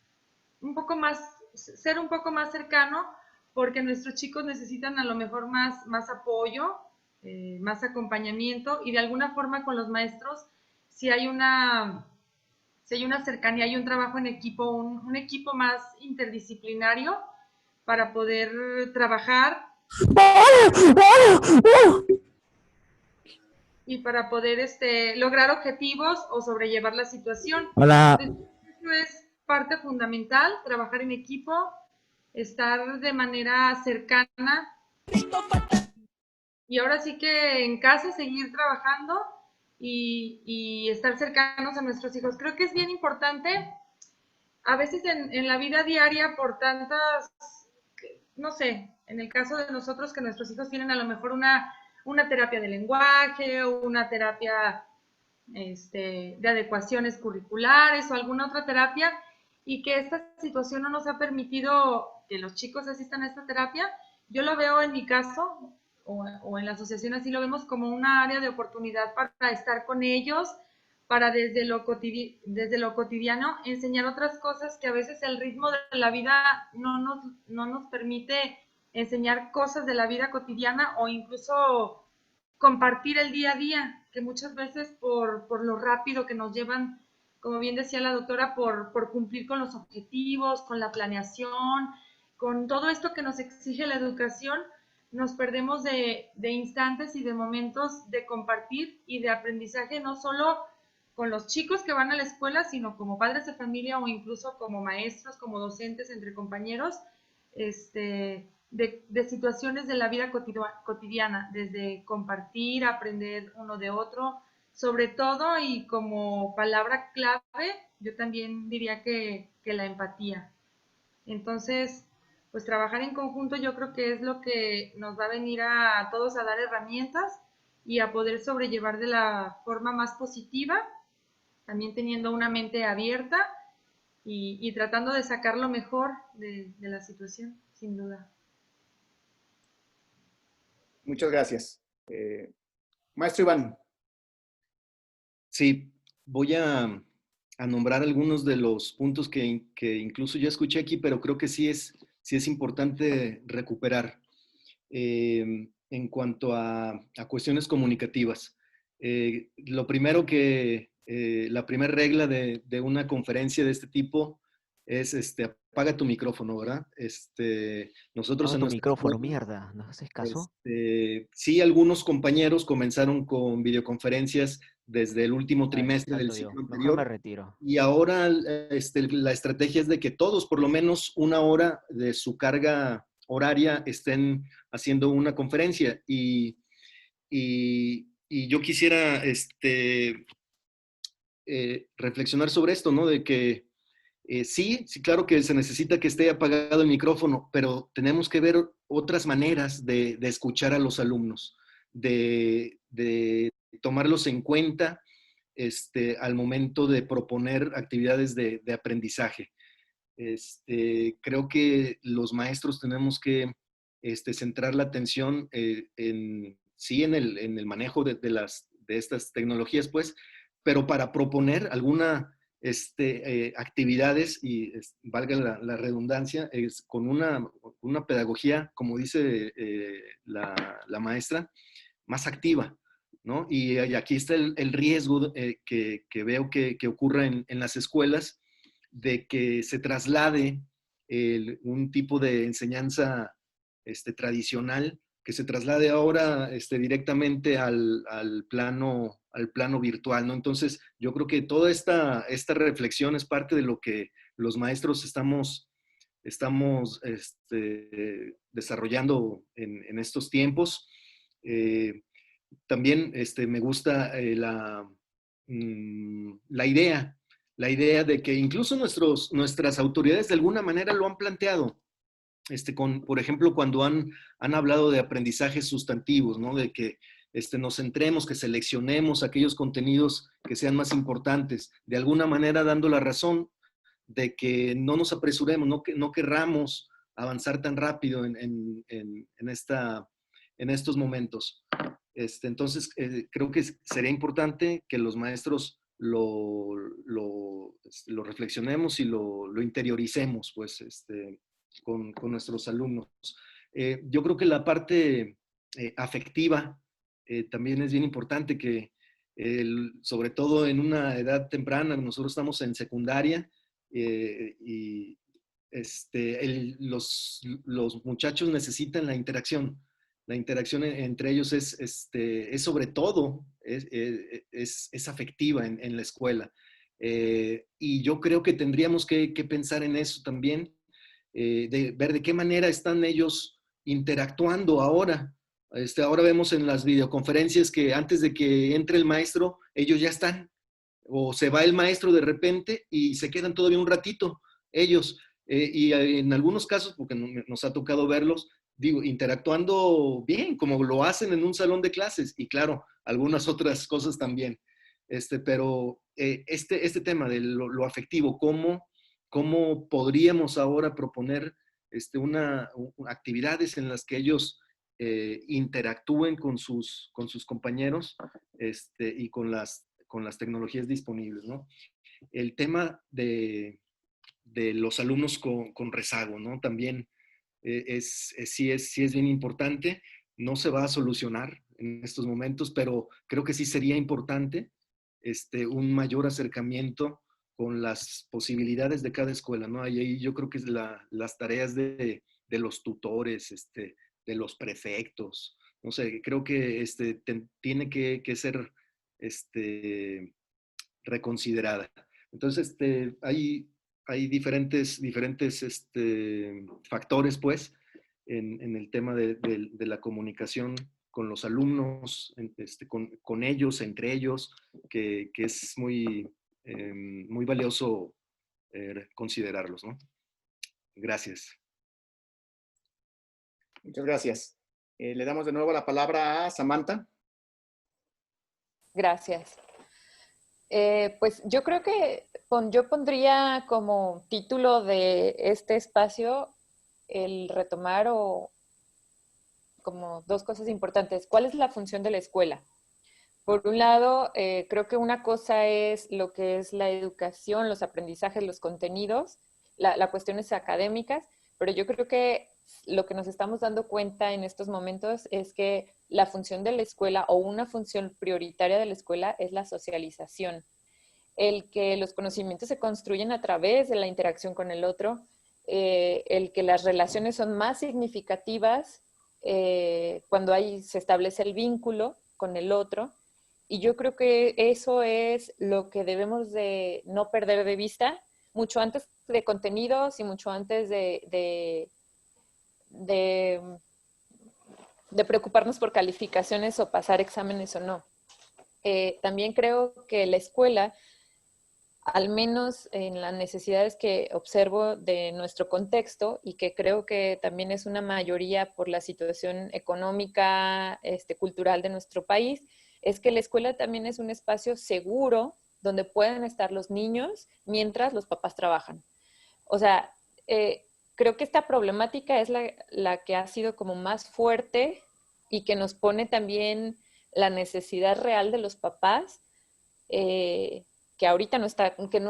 más, ser un poco más cercano, porque nuestros chicos necesitan a lo mejor más apoyo, más acompañamiento, y de alguna forma con los maestros, si hay una cercanía y un trabajo en equipo, un equipo más interdisciplinario para poder trabajar y para poder lograr objetivos o sobrellevar la situación. Hola. Eso es parte fundamental, trabajar en equipo, estar de manera cercana y ahora sí que en casa seguir trabajando y estar cercanos a nuestros hijos. Creo que es bien importante, a veces en la vida diaria, por tantas, no sé, en el caso de nosotros que nuestros hijos tienen a lo mejor una terapia de lenguaje o una terapia de adecuaciones curriculares o alguna otra terapia, y que esta situación no nos ha permitido que los chicos asistan a esta terapia. Yo lo veo en mi caso, o en la asociación así lo vemos, como una área de oportunidad para estar con ellos, para desde lo cotidiano enseñar otras cosas que a veces el ritmo de la vida no nos permite enseñar cosas de la vida cotidiana, o incluso compartir el día a día, que muchas veces por lo rápido que nos llevan, como bien decía la doctora, por cumplir con los objetivos, con la planeación, con todo esto que nos exige la educación, nos perdemos de instantes y de momentos de compartir y de aprendizaje, no solo con los chicos que van a la escuela, sino como padres de familia o incluso como maestros, como docentes, entre compañeros, de situaciones de la vida cotidiana, desde compartir, aprender uno de otro, sobre todo, y como palabra clave, yo también diría que la empatía. Entonces, pues trabajar en conjunto yo creo que es lo que nos va a venir a todos a dar herramientas y a poder sobrellevar de la forma más positiva, también teniendo una mente abierta y tratando de sacar lo mejor de la situación, sin duda. Muchas gracias. Maestro Iván. Sí, voy a nombrar algunos de los puntos que incluso ya escuché aquí, pero creo que sí es importante recuperar en cuanto a cuestiones comunicativas. Lo primero la primera regla de una conferencia de este tipo es apaga tu micrófono, ¿verdad? Nosotros Apaga en tu nuestra micrófono, escuela, mierda. ¿No haces caso? sí, algunos compañeros comenzaron con videoconferencias desde el último Ay, trimestre del salto yo. ciclo Mejor me anterior. retiro. Y ahora la estrategia es de que todos, por lo menos una hora de su carga horaria estén haciendo una conferencia. Y yo quisiera reflexionar sobre esto, ¿no? De que sí, claro que se necesita que esté apagado el micrófono, pero tenemos que ver otras maneras de escuchar a los alumnos, de tomarlos en cuenta al momento de proponer actividades de aprendizaje. Creo que los maestros tenemos que centrar la atención sí en el manejo de estas tecnologías, pues, pero para proponer alguna actividades, y valga la redundancia, con una pedagogía, como dice la maestra, más activa, ¿no? Y aquí está el riesgo que veo que ocurre en las escuelas, de que se traslade un tipo de enseñanza tradicional, que se traslade ahora directamente al plano virtual, ¿no? Entonces, yo creo que toda esta reflexión es parte de lo que los maestros estamos desarrollando en estos tiempos. También me gusta la idea de que incluso nuestras autoridades de alguna manera lo han planteado. Por ejemplo, cuando han hablado de aprendizajes sustantivos, ¿no? De que nos centremos, que seleccionemos aquellos contenidos que sean más importantes, de alguna manera dando la razón de que no nos apresuremos, no querramos avanzar tan rápido en estos momentos. Entonces, creo que sería importante que los maestros lo reflexionemos y lo interioricemos, pues, con nuestros alumnos. Yo creo que la parte afectiva también es bien importante, que sobre todo en una edad temprana, nosotros estamos en secundaria, y los muchachos necesitan la interacción. La interacción entre ellos es sobre todo, es afectiva en la escuela. Y yo creo que tendríamos que pensar en eso también, de ver de qué manera están ellos interactuando ahora. Ahora vemos en las videoconferencias que antes de que entre el maestro, ellos ya están, o se va el maestro de repente y se quedan todavía un ratito ellos. Y en algunos casos, porque nos ha tocado verlos, digo, interactuando bien, como lo hacen en un salón de clases, y claro, algunas otras cosas también. Pero este tema de lo afectivo, ¿cómo podríamos ahora proponer actividades en las que ellos interactúen con sus compañeros y con las tecnologías disponibles, ¿no? El tema de los alumnos con rezago, ¿no? También sí es bien importante. No se va a solucionar en estos momentos, pero creo que sí sería importante un mayor acercamiento con las posibilidades de cada escuela, ¿no? Ahí yo creo que es las tareas de los tutores, de los prefectos, no sé, creo que tiene que ser reconsiderada. Entonces, hay diferentes factores, pues, en el tema de la comunicación con los alumnos, con ellos, entre ellos, que es muy valioso considerarlos, ¿no? Gracias. Muchas gracias. Le damos de nuevo la palabra a Samantha. Gracias. Pues yo creo que yo pondría como título de este espacio el retomar como dos cosas importantes. ¿Cuál es la función de la escuela? Por un lado, creo que una cosa es lo que es la educación, los aprendizajes, los contenidos, la cuestiones académicas, pero yo creo que lo que nos estamos dando cuenta en estos momentos es que la función de la escuela, o una función prioritaria de la escuela, es la socialización. El que los conocimientos se construyen a través de la interacción con el otro, el que las relaciones son más significativas cuando se establece el vínculo con el otro. Y yo creo que eso es lo que debemos de no perder de vista, mucho antes de contenidos y mucho antes de de preocuparnos por calificaciones o pasar exámenes o no. También creo que la escuela, al menos en las necesidades que observo de nuestro contexto y que creo que también es una mayoría por la situación económica, cultural de nuestro país, es que la escuela también es un espacio seguro donde pueden estar los niños mientras los papás trabajan. O sea, creo que esta problemática es la que ha sido como más fuerte y que nos pone también la necesidad real de los papás, que ahorita no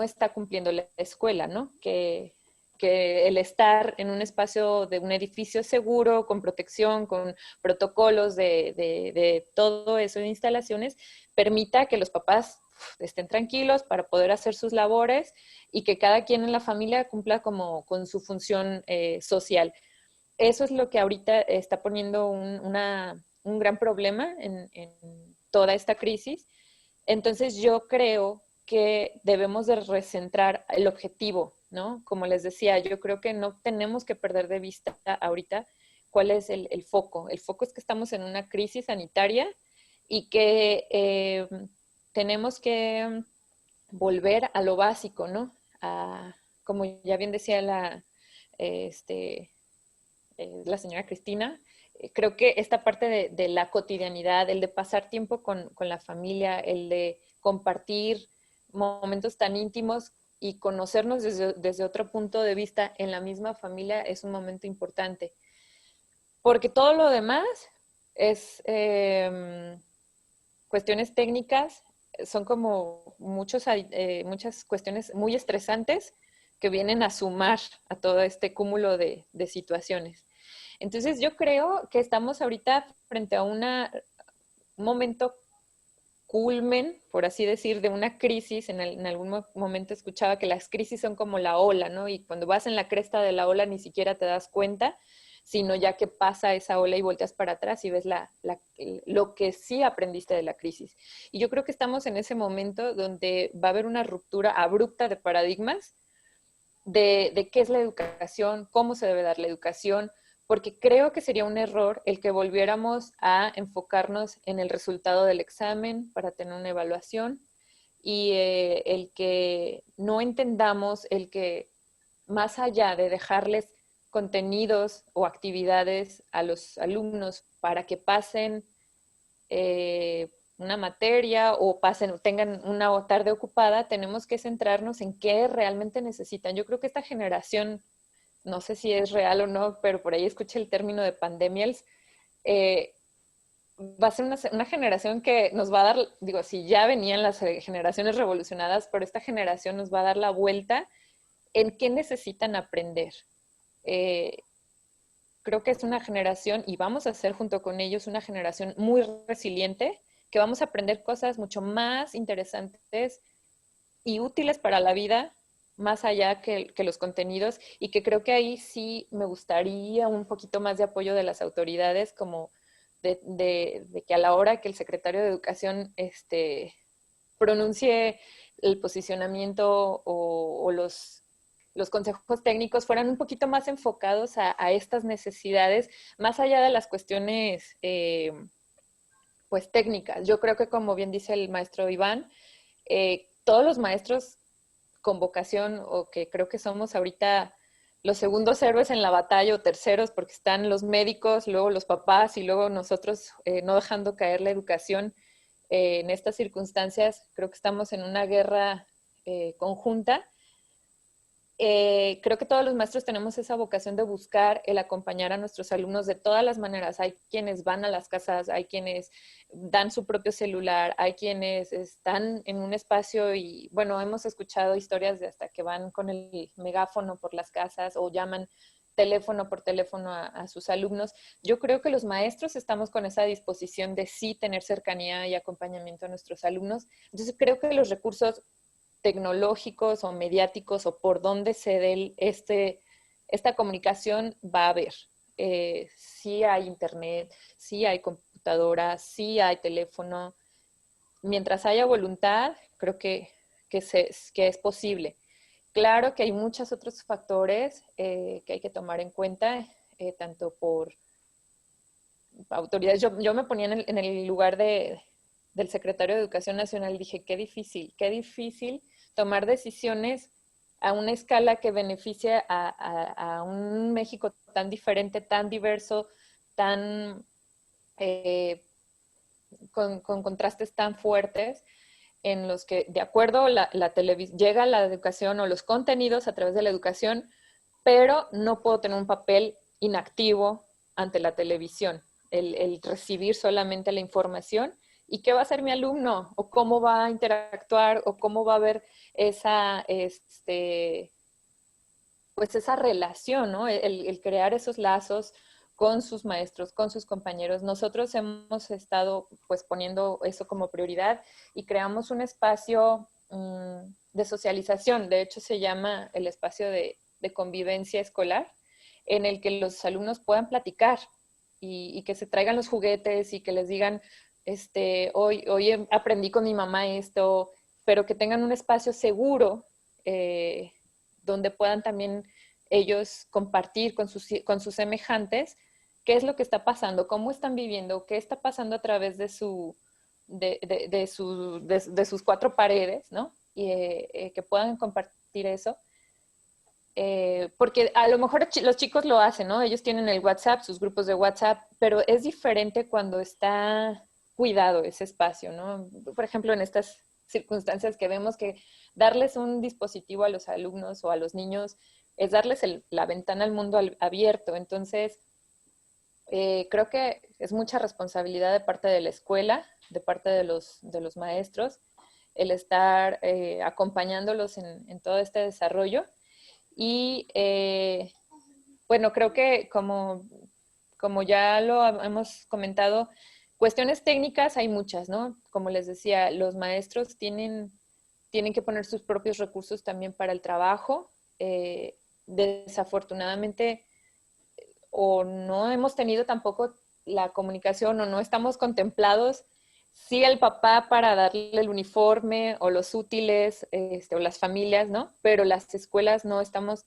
está cumpliendo la escuela, ¿no? Que el estar en un espacio de un edificio seguro, con protección, con protocolos de todo eso de instalaciones, permita que los papás estén tranquilos para poder hacer sus labores y que cada quien en la familia cumpla como con su función social. Eso es lo que ahorita está poniendo un gran problema en toda esta crisis. Entonces yo creo que debemos de recentrar el objetivo, ¿no? Como les decía, yo creo que no tenemos que perder de vista ahorita cuál es el foco. El foco es que estamos en una crisis sanitaria y que tenemos que volver a lo básico, ¿no? Como ya bien decía la señora Cristina, creo que esta parte de la cotidianidad, el de pasar tiempo con la familia, el de compartir momentos tan íntimos y conocernos desde otro punto de vista en la misma familia es un momento importante. Porque todo lo demás es cuestiones técnicas, son como muchas cuestiones muy estresantes que vienen a sumar a todo este cúmulo de situaciones. Entonces yo creo que estamos ahorita frente a un momento culmen, por así decir, de una crisis. En algún momento escuchaba que las crisis son como la ola, ¿no? Y cuando vas en la cresta de la ola ni siquiera te das cuenta, sino ya que pasa esa ola y volteas para atrás y ves lo que sí aprendiste de la crisis. Y yo creo que estamos en ese momento donde va a haber una ruptura abrupta de paradigmas de qué es la educación, cómo se debe dar la educación, porque creo que sería un error el que volviéramos a enfocarnos en el resultado del examen para tener una evaluación y el que no entendamos el que más allá de dejarles contenidos o actividades a los alumnos para que pasen una materia o tengan una tarde ocupada, tenemos que centrarnos en qué realmente necesitan. Yo creo que esta generación, no sé si es real o no, pero por ahí escuché el término de pandemials, va a ser una generación que nos va a dar, digo, si ya venían las generaciones revolucionadas, pero esta generación nos va a dar la vuelta en qué necesitan aprender. Creo que es una generación, y vamos a ser junto con ellos una generación muy resiliente, que vamos a aprender cosas mucho más interesantes y útiles para la vida, más allá que los contenidos, y que creo que ahí sí me gustaría un poquito más de apoyo de las autoridades, como de que a la hora que el secretario de Educación pronuncie el posicionamiento o los consejos técnicos fueran un poquito más enfocados a estas necesidades, más allá de las cuestiones pues técnicas. Yo creo que, como bien dice el maestro Iván, todos los maestros con vocación, o que creo que somos ahorita los segundos héroes en la batalla o terceros, porque están los médicos, luego los papás y luego nosotros no dejando caer la educación en estas circunstancias. Creo que estamos en una guerra conjunta. Creo que todos los maestros tenemos esa vocación de buscar el acompañar a nuestros alumnos de todas las maneras. Hay quienes van a las casas, hay quienes dan su propio celular, hay quienes están en un espacio y, bueno, hemos escuchado historias de hasta que van con el megáfono por las casas o llaman teléfono por teléfono a sus alumnos. Yo creo que los maestros estamos con esa disposición de sí tener cercanía y acompañamiento a nuestros alumnos. Entonces creo que los recursos tecnológicos o mediáticos o por donde se dé esta comunicación va a haber. Sí hay internet, sí hay computadora, sí hay teléfono. Mientras haya voluntad, creo que es posible. Claro que hay muchos otros factores que hay que tomar en cuenta. tanto por autoridades. Yo me ponía en el lugar del secretario de Educación Nacional y dije, qué difícil tomar decisiones a una escala que beneficie a un México tan diferente, tan diverso, tan con contrastes tan fuertes, en los que, de acuerdo, llega la educación o los contenidos a través de la educación, pero no puedo tener un papel inactivo ante la televisión, el recibir solamente la información. ¿Y qué va a hacer mi alumno? ¿O cómo va a interactuar? ¿O cómo va a ver pues esa relación, ¿no? El crear esos lazos con sus maestros, con sus compañeros. Nosotros hemos estado pues poniendo eso como prioridad y creamos un espacio de socialización. De hecho, se llama el espacio de convivencia escolar, en el que los alumnos puedan platicar y que se traigan los juguetes y que les digan, hoy aprendí con mi mamá esto, pero que tengan un espacio seguro donde puedan también ellos compartir con sus semejantes qué es lo que está pasando, cómo están viviendo, qué está pasando a través de sus cuatro paredes, ¿no? Y que puedan compartir eso. Porque a lo mejor los chicos lo hacen, ¿no? Ellos tienen el WhatsApp, sus grupos de WhatsApp, pero es diferente cuando está cuidado ese espacio, ¿no? Por ejemplo, en estas circunstancias que vemos que darles un dispositivo a los alumnos o a los niños es darles la ventana al mundo abierto. Entonces, creo que es mucha responsabilidad de parte de la escuela, de parte de los maestros, el estar acompañándolos en todo este desarrollo. Y bueno, creo que como ya lo hemos comentado, cuestiones técnicas hay muchas, ¿no? Como les decía, los maestros tienen que poner sus propios recursos también para el trabajo. Desafortunadamente, o no hemos tenido tampoco la comunicación o no estamos contemplados, sí, el papá para darle el uniforme o los útiles o las familias, ¿no? Pero las escuelas no estamos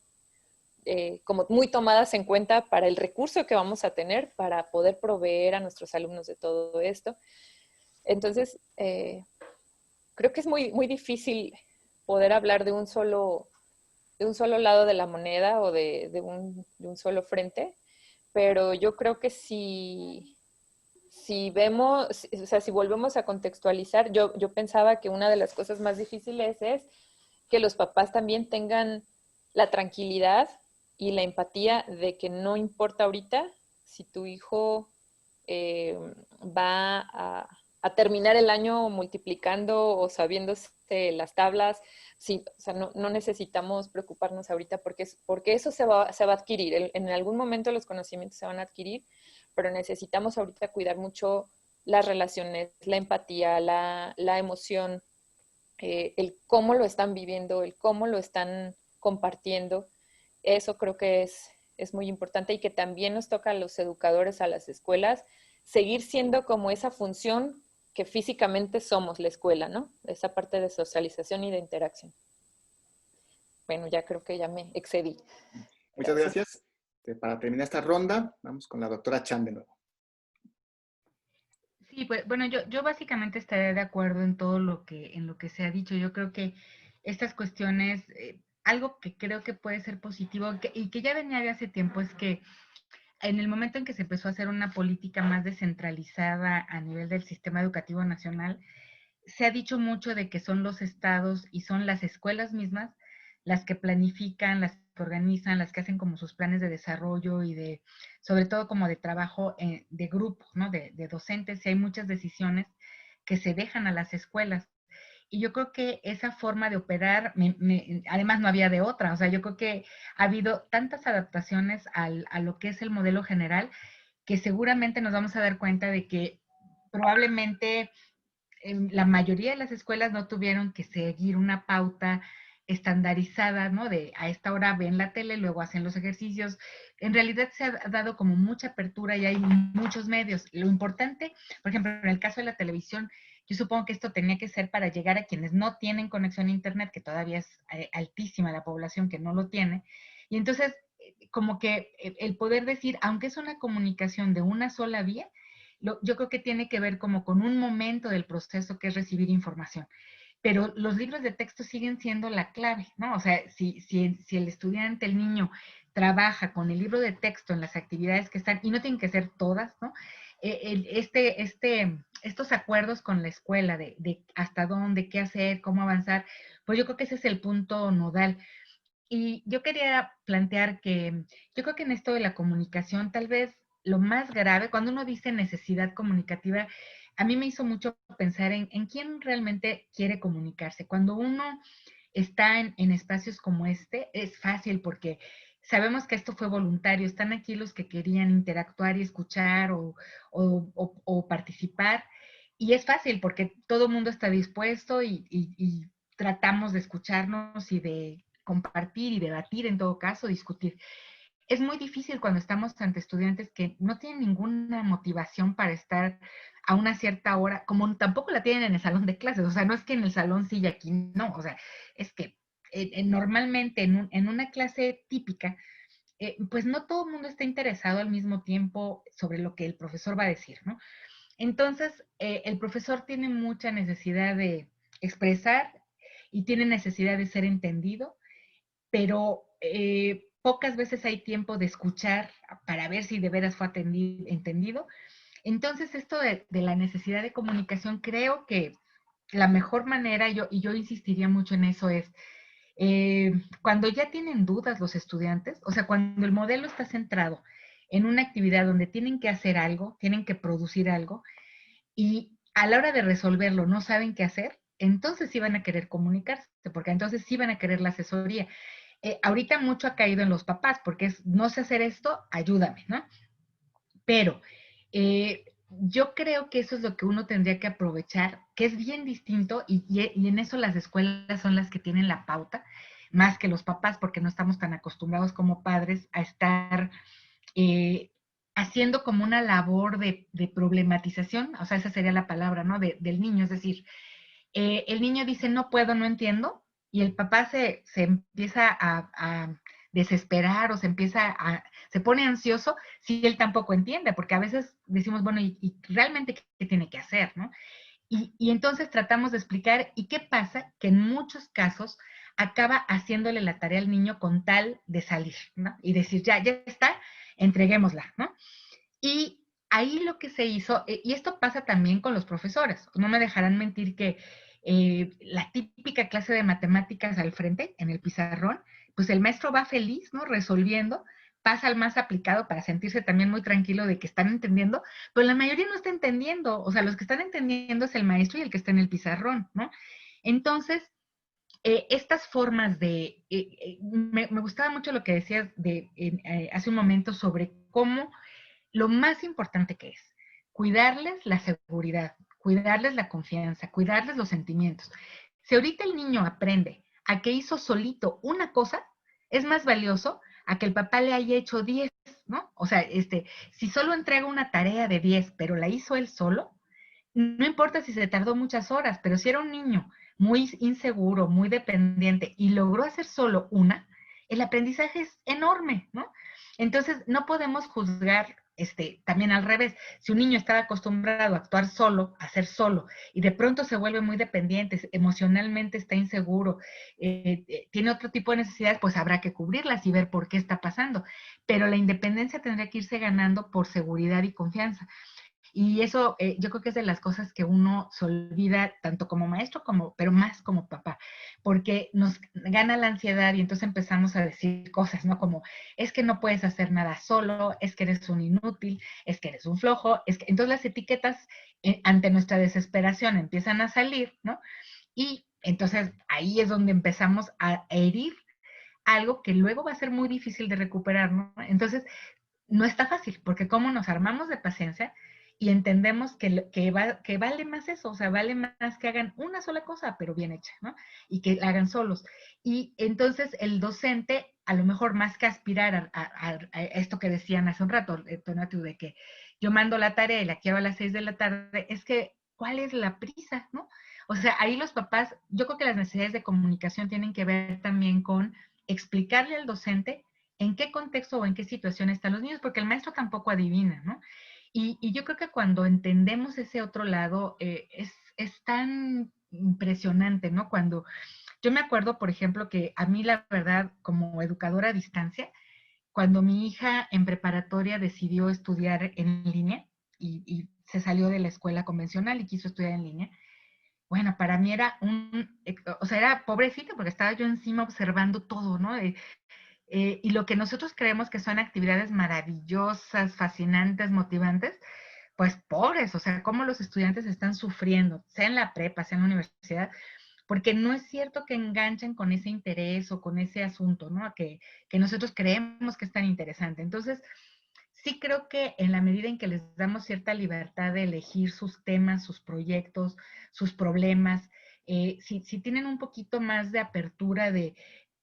como muy tomadas en cuenta para el recurso que vamos a tener para poder proveer a nuestros alumnos de todo esto. Entonces, creo que es muy, muy difícil poder hablar de un solo lado de la moneda o de un solo frente, pero yo creo que si vemos, o sea, si volvemos a contextualizar, yo pensaba que una de las cosas más difíciles es que los papás también tengan la tranquilidad y la empatía de que no importa ahorita si tu hijo va a terminar el año multiplicando o sabiéndose las tablas. Sí, o sea, no necesitamos preocuparnos ahorita porque eso se va a adquirir. En algún momento los conocimientos se van a adquirir, pero necesitamos ahorita cuidar mucho las relaciones, la empatía, la emoción, el cómo lo están viviendo, el cómo lo están compartiendo. Eso creo que es muy importante y que también nos toca a los educadores, a las escuelas, seguir siendo como esa función que físicamente somos la escuela, ¿no? Esa parte de socialización y de interacción. Bueno, ya creo que ya me excedí. Muchas gracias. Para terminar esta ronda, vamos con la doctora Chan de nuevo. Sí, pues bueno, yo básicamente estaré de acuerdo en todo lo que se ha dicho. Yo creo que estas cuestiones, algo que creo que puede ser positivo y que ya venía de hace tiempo es que en el momento en que se empezó a hacer una política más descentralizada a nivel del sistema educativo nacional, se ha dicho mucho de que son los estados y son las escuelas mismas las que planifican, las que organizan, las que hacen como sus planes de desarrollo y sobre todo como de trabajo de grupo, ¿no? De docentes, y hay muchas decisiones que se dejan a las escuelas. Y yo creo que esa forma de operar, además no había de otra, o sea, yo creo que ha habido tantas adaptaciones a lo que es el modelo general, que seguramente nos vamos a dar cuenta de que probablemente la mayoría de las escuelas no tuvieron que seguir una pauta estandarizada, ¿no? De a esta hora ven la tele, luego hacen los ejercicios. En realidad se ha dado como mucha apertura y hay muchos medios. Lo importante, por ejemplo, en el caso de la televisión, yo supongo que esto tenía que ser para llegar a quienes no tienen conexión a internet, que todavía es altísima la población que no lo tiene. Y entonces, como que el poder decir, aunque es una comunicación de una sola vía, yo creo que tiene que ver como con un momento del proceso que es recibir información. Pero los libros de texto siguen siendo la clave, ¿no? O sea, si el estudiante, el niño, trabaja con el libro de texto en las actividades que están, y no tienen que ser todas, ¿no? Estos acuerdos con la escuela de hasta dónde, qué hacer, cómo avanzar, pues yo creo que ese es el punto nodal. Y yo quería plantear que yo creo que en esto de la comunicación, tal vez lo más grave, cuando uno dice necesidad comunicativa, a mí me hizo mucho pensar en quién realmente quiere comunicarse. Cuando uno está en espacios como este, es fácil porque sabemos que esto fue voluntario, están aquí los que querían interactuar y escuchar o participar, y es fácil porque todo el mundo está dispuesto y tratamos de escucharnos y de compartir y debatir, en todo caso, discutir. Es muy difícil cuando estamos ante estudiantes que no tienen ninguna motivación para estar a una cierta hora, como tampoco la tienen en el salón de clases. O sea, no es que en el salón sí y aquí no. O sea, es que normalmente en una clase típica, pues no todo el mundo está interesado al mismo tiempo sobre lo que el profesor va a decir, ¿no? Entonces, el profesor tiene mucha necesidad de expresar y tiene necesidad de ser entendido, pero pocas veces hay tiempo de escuchar para ver si de veras fue entendido. Entonces, esto de la necesidad de comunicación, creo que la mejor manera, y yo insistiría mucho en eso, es cuando ya tienen dudas los estudiantes, o sea, cuando el modelo está centrado en una actividad donde tienen que hacer algo, tienen que producir algo, y a la hora de resolverlo no saben qué hacer, entonces sí van a querer comunicarse, porque entonces sí van a querer la asesoría. Ahorita mucho ha caído en los papás, porque es, no sé hacer esto, ayúdame, ¿no? Pero yo creo que eso es lo que uno tendría que aprovechar, que es bien distinto, y en eso las escuelas son las que tienen la pauta, más que los papás, porque no estamos tan acostumbrados como padres a estar haciendo como una labor de problematización, o sea, esa sería la palabra, ¿no? Del niño, es decir, el niño dice, no puedo, no entiendo, y el papá se empieza a desesperar o se pone ansioso si él tampoco entiende, porque a veces decimos, bueno, ¿y realmente qué tiene que hacer, no? Y entonces tratamos de explicar, ¿y qué pasa? Que en muchos casos acaba haciéndole la tarea al niño con tal de salir, ¿no? Y decir, ya está, entreguémosla, ¿no? Y ahí lo que se hizo, y esto pasa también con los profesores, no me dejarán mentir que la típica clase de matemáticas al frente, en el pizarrón, pues el maestro va feliz, ¿no? Resolviendo, pasa al más aplicado para sentirse también muy tranquilo de que están entendiendo, pero la mayoría no está entendiendo, o sea, los que están entendiendo es el maestro y el que está en el pizarrón, ¿no? Entonces, estas formas de, me gustaba mucho lo que decías hace un momento sobre cómo lo más importante que es cuidarles la seguridad, cuidarles la confianza, cuidarles los sentimientos. Si ahorita el niño aprende a que hizo solito una cosa, es más valioso a que el papá le haya hecho 10, ¿no? O sea, si solo entrega una tarea de 10, pero la hizo él solo, no importa si se tardó muchas horas, pero si era un niño muy inseguro, muy dependiente y logró hacer solo una, el aprendizaje es enorme, ¿no? Entonces, no podemos juzgar también al revés. Si un niño estaba acostumbrado a actuar solo, a hacer solo, y de pronto se vuelve muy dependiente, emocionalmente está inseguro, tiene otro tipo de necesidades, pues habrá que cubrirlas y ver por qué está pasando. Pero la independencia tendría que irse ganando por seguridad y confianza. Y eso yo creo que es de las cosas que uno se olvida tanto como maestro, pero más como papá, porque nos gana la ansiedad y entonces empezamos a decir cosas, ¿no? Como, es que no puedes hacer nada solo, es que eres un inútil, es que eres un flojo, es que... Entonces las etiquetas ante nuestra desesperación empiezan a salir, ¿no? Y entonces ahí es donde empezamos a herir algo que luego va a ser muy difícil de recuperar, ¿no? Entonces, no está fácil, porque cómo nos armamos de paciencia y entendemos que vale más eso, o sea, vale más que hagan una sola cosa, pero bien hecha, ¿no? Y que la hagan solos. Y entonces el docente, a lo mejor más que aspirar a esto que decían hace un rato, Tonatiuh, de que yo mando la tarea y la quiero a las 6 de la tarde, es que, ¿cuál es la prisa, no? O sea, ahí los papás, yo creo que las necesidades de comunicación tienen que ver también con explicarle al docente en qué contexto o en qué situación están los niños, porque el maestro tampoco adivina, ¿no? Y yo creo que cuando entendemos ese otro lado, es tan impresionante, ¿no? Cuando yo me acuerdo, por ejemplo, que a mí la verdad, como educadora a distancia, cuando mi hija en preparatoria decidió estudiar en línea y se salió de la escuela convencional y quiso estudiar en línea, bueno, para mí era o sea, era pobrecita porque estaba yo encima observando todo, ¿no? Y lo que nosotros creemos que son actividades maravillosas, fascinantes, motivantes, pues pobres, o sea, cómo los estudiantes están sufriendo, sea en la prepa, sea en la universidad, porque no es cierto que enganchen con ese interés o con ese asunto, ¿no? Que nosotros creemos que es tan interesante. Entonces, sí creo que en la medida en que les damos cierta libertad de elegir sus temas, sus proyectos, sus problemas, si tienen un poquito más de apertura de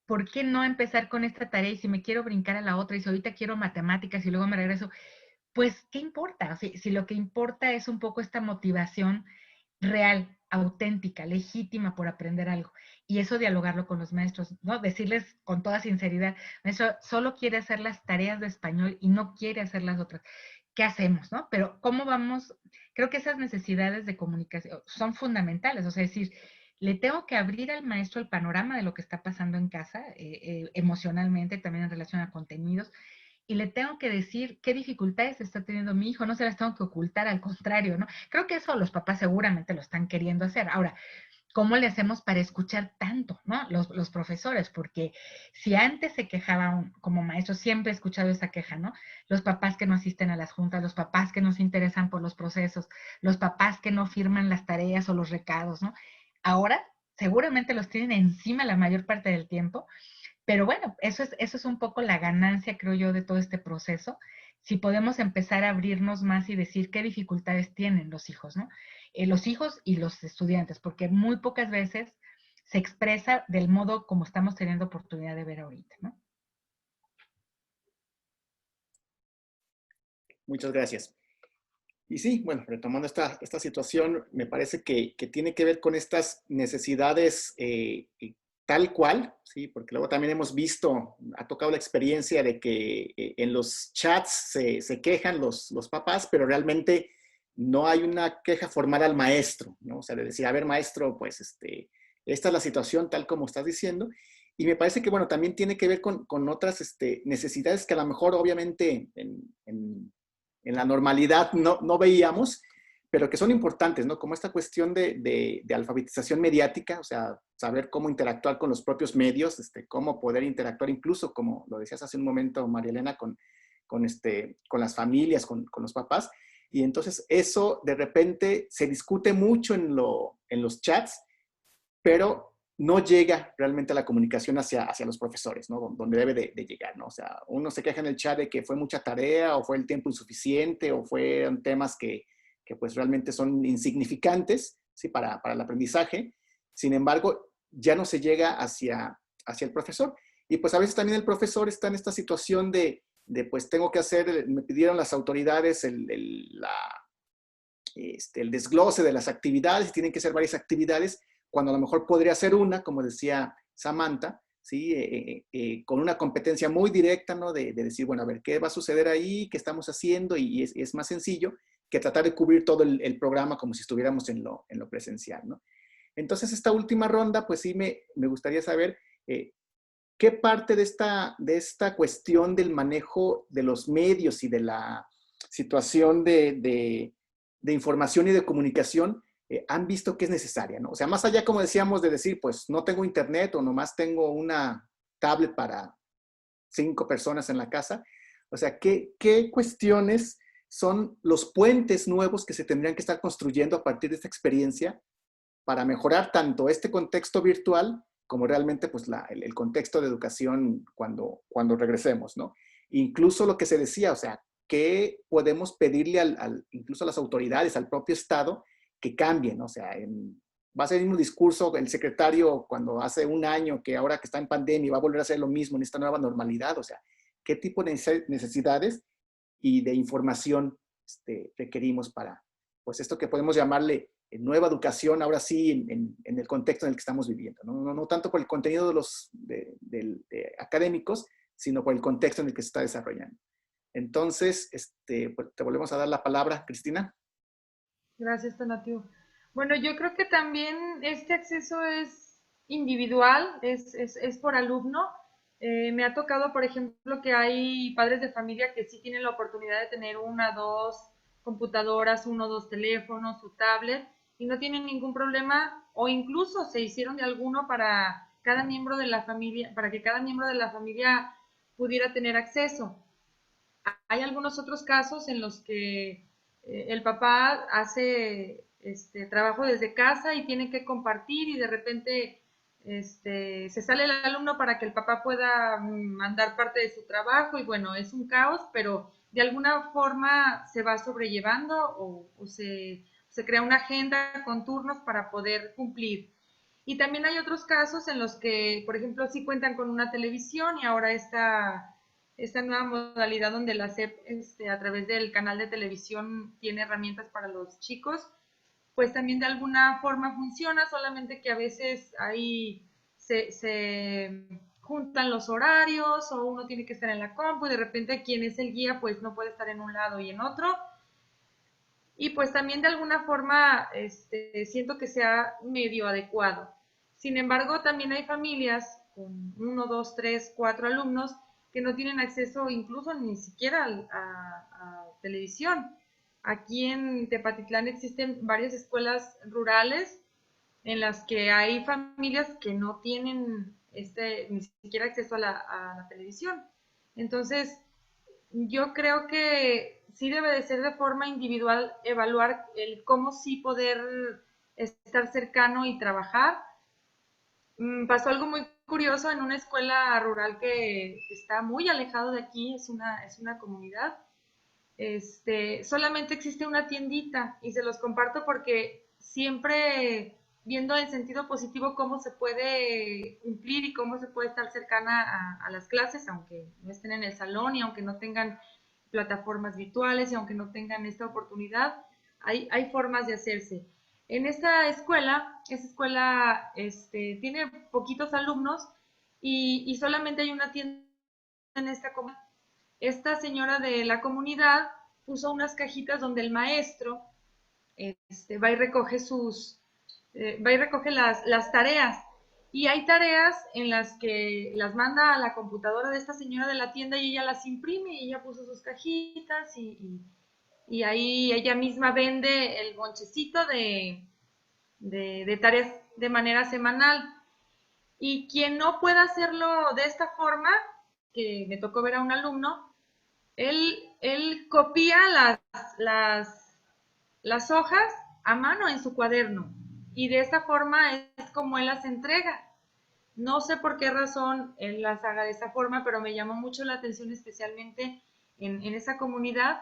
por qué no empezar con esta tarea y si me quiero brincar a la otra y si ahorita quiero matemáticas y luego me regreso, pues, ¿qué importa? Si lo que importa es un poco esta motivación real, auténtica, legítima por aprender algo. Y eso dialogarlo con los maestros, ¿no? Decirles con toda sinceridad, maestro, solo quiere hacer las tareas de español y no quiere hacer las otras. ¿Qué hacemos, no? Pero ¿cómo vamos? Creo que esas necesidades de comunicación son fundamentales. O sea, es decir, le tengo que abrir al maestro el panorama de lo que está pasando en casa, emocionalmente, también en relación a contenidos, y le tengo que decir qué dificultades está teniendo mi hijo, no se las tengo que ocultar, al contrario, ¿no? Creo que eso los papás seguramente lo están queriendo hacer. Ahora, ¿cómo le hacemos para escuchar tanto, ¿no? Los profesores, porque si antes se quejaban como maestros, siempre he escuchado esa queja, ¿no? Los papás que no asisten a las juntas, los papás que no se interesan por los procesos, los papás que no firman las tareas o los recados, ¿no? Ahora seguramente los tienen encima la mayor parte del tiempo, pero bueno, eso es un poco la ganancia, creo yo, de todo este proceso. Si podemos empezar a abrirnos más y decir qué dificultades tienen los hijos, ¿no? Los hijos y los estudiantes, porque muy pocas veces se expresa del modo como estamos teniendo oportunidad de ver ahorita, ¿no? Muchas gracias. Y sí, bueno, retomando esta situación, me parece que tiene que ver con estas necesidades tal cual, ¿sí? Porque luego también hemos visto, ha tocado la experiencia de que en los chats se quejan los papás, pero realmente no hay una queja formal al maestro, ¿no? O sea, de decir, a ver, maestro, pues esta es la situación tal como estás diciendo. Y me parece que, bueno, también tiene que ver con otras necesidades que a lo mejor, obviamente, en la normalidad no veíamos, pero que son importantes, ¿no? Como esta cuestión de alfabetización mediática, o sea, saber cómo interactuar con los propios medios, cómo poder interactuar incluso, como lo decías hace un momento, María Elena, con las familias, con los papás. Y entonces eso de repente se discute mucho en los chats, pero no llega realmente a la comunicación hacia los profesores, ¿no? Donde debe de llegar, ¿no? O sea, uno se queja en el chat de que fue mucha tarea, o fue el tiempo insuficiente, o fueron temas que pues realmente son insignificantes, ¿sí? Para el aprendizaje. Sin embargo, ya no se llega hacia el profesor. Y pues a veces también el profesor está en esta situación de pues tengo que hacer, me pidieron las autoridades el desglose de las actividades, y tienen que ser varias actividades, cuando a lo mejor podría ser una, como decía Samantha, ¿sí? Con una competencia muy directa, ¿no? De decir, bueno, a ver, ¿qué va a suceder ahí? ¿Qué estamos haciendo? Y es más sencillo que tratar de cubrir todo el programa como si estuviéramos en lo presencial, ¿no? Entonces, esta última ronda, pues sí me gustaría saber qué parte de esta cuestión del manejo de los medios y de la situación de información y de comunicación han visto que es necesaria, ¿no? O sea, más allá, como decíamos, de decir, pues no tengo internet o nomás tengo una tablet para 5 personas en la casa. O sea, ¿qué cuestiones son los puentes nuevos que se tendrían que estar construyendo a partir de esta experiencia para mejorar tanto este contexto virtual como realmente pues el contexto de educación cuando regresemos, ¿no? Incluso lo que se decía, o sea, ¿qué podemos pedirle incluso a las autoridades, al propio Estado, que cambien? O sea, va a ser el mismo discurso el secretario cuando hace un año, que ahora que está en pandemia va a volver a hacer lo mismo en esta nueva normalidad. O sea, ¿qué tipo de necesidades y de información requerimos para, pues esto que podemos llamarle nueva educación, ahora sí, en el contexto en el que estamos viviendo? No tanto por el contenido de académicos, sino por el contexto en el que se está desarrollando. Entonces, pues, te volvemos a dar la palabra, Cristina. Gracias, Tonatiuh. Bueno, yo creo que también este acceso es individual, es por alumno. Me ha tocado, por ejemplo, que hay padres de familia que sí tienen la oportunidad de tener 1, 2 computadoras, 1, 2 teléfonos, su tablet, y no tienen ningún problema, o incluso se hicieron de alguno para cada miembro de la familia, para que cada miembro de la familia pudiera tener acceso. Hay algunos otros casos en los que el papá hace trabajo desde casa y tiene que compartir y de repente se sale el alumno para que el papá pueda mandar parte de su trabajo y bueno, es un caos, pero de alguna forma se va sobrellevando o se crea una agenda con turnos para poder cumplir. Y también hay otros casos en los que, por ejemplo, sí cuentan con una televisión y ahora esta nueva modalidad donde la SEP a través del canal de televisión tiene herramientas para los chicos, pues también de alguna forma funciona, solamente que a veces ahí se juntan los horarios o uno tiene que estar en la compu y de repente quien es el guía pues no puede estar en un lado y en otro. Y pues también de alguna forma siento que sea medio adecuado. Sin embargo, también hay familias con 1, 2, 3, 4 alumnos que no tienen acceso incluso ni siquiera a televisión. Aquí en Tepatitlán existen varias escuelas rurales en las que hay familias que no tienen ni siquiera acceso a la televisión. Entonces, yo creo que sí debe de ser de forma individual evaluar el cómo sí poder estar cercano y trabajar. Pasó algo muy curioso en una escuela rural que está muy alejado de aquí, es una comunidad. Solamente existe una tiendita y se los comparto porque siempre viendo en sentido positivo cómo se puede cumplir y cómo se puede estar cercana a las clases, aunque no estén en el salón y aunque no tengan plataformas virtuales y aunque no tengan esta oportunidad, hay formas de hacerse. En esa escuela tiene poquitos alumnos y solamente hay una tienda en esta comunidad. Esta señora de la comunidad puso unas cajitas donde el maestro va y recoge las tareas. Y hay tareas en las que las manda a la computadora de esta señora de la tienda y ella las imprime y ella puso sus cajitas y ahí ella misma vende el bonchecito de tareas de manera semanal. Y quien no pueda hacerlo de esta forma, que me tocó ver a un alumno, él copia las hojas a mano en su cuaderno y de esta forma es como él las entrega. No sé por qué razón él las haga de esa forma, pero me llamó mucho la atención especialmente en esa comunidad,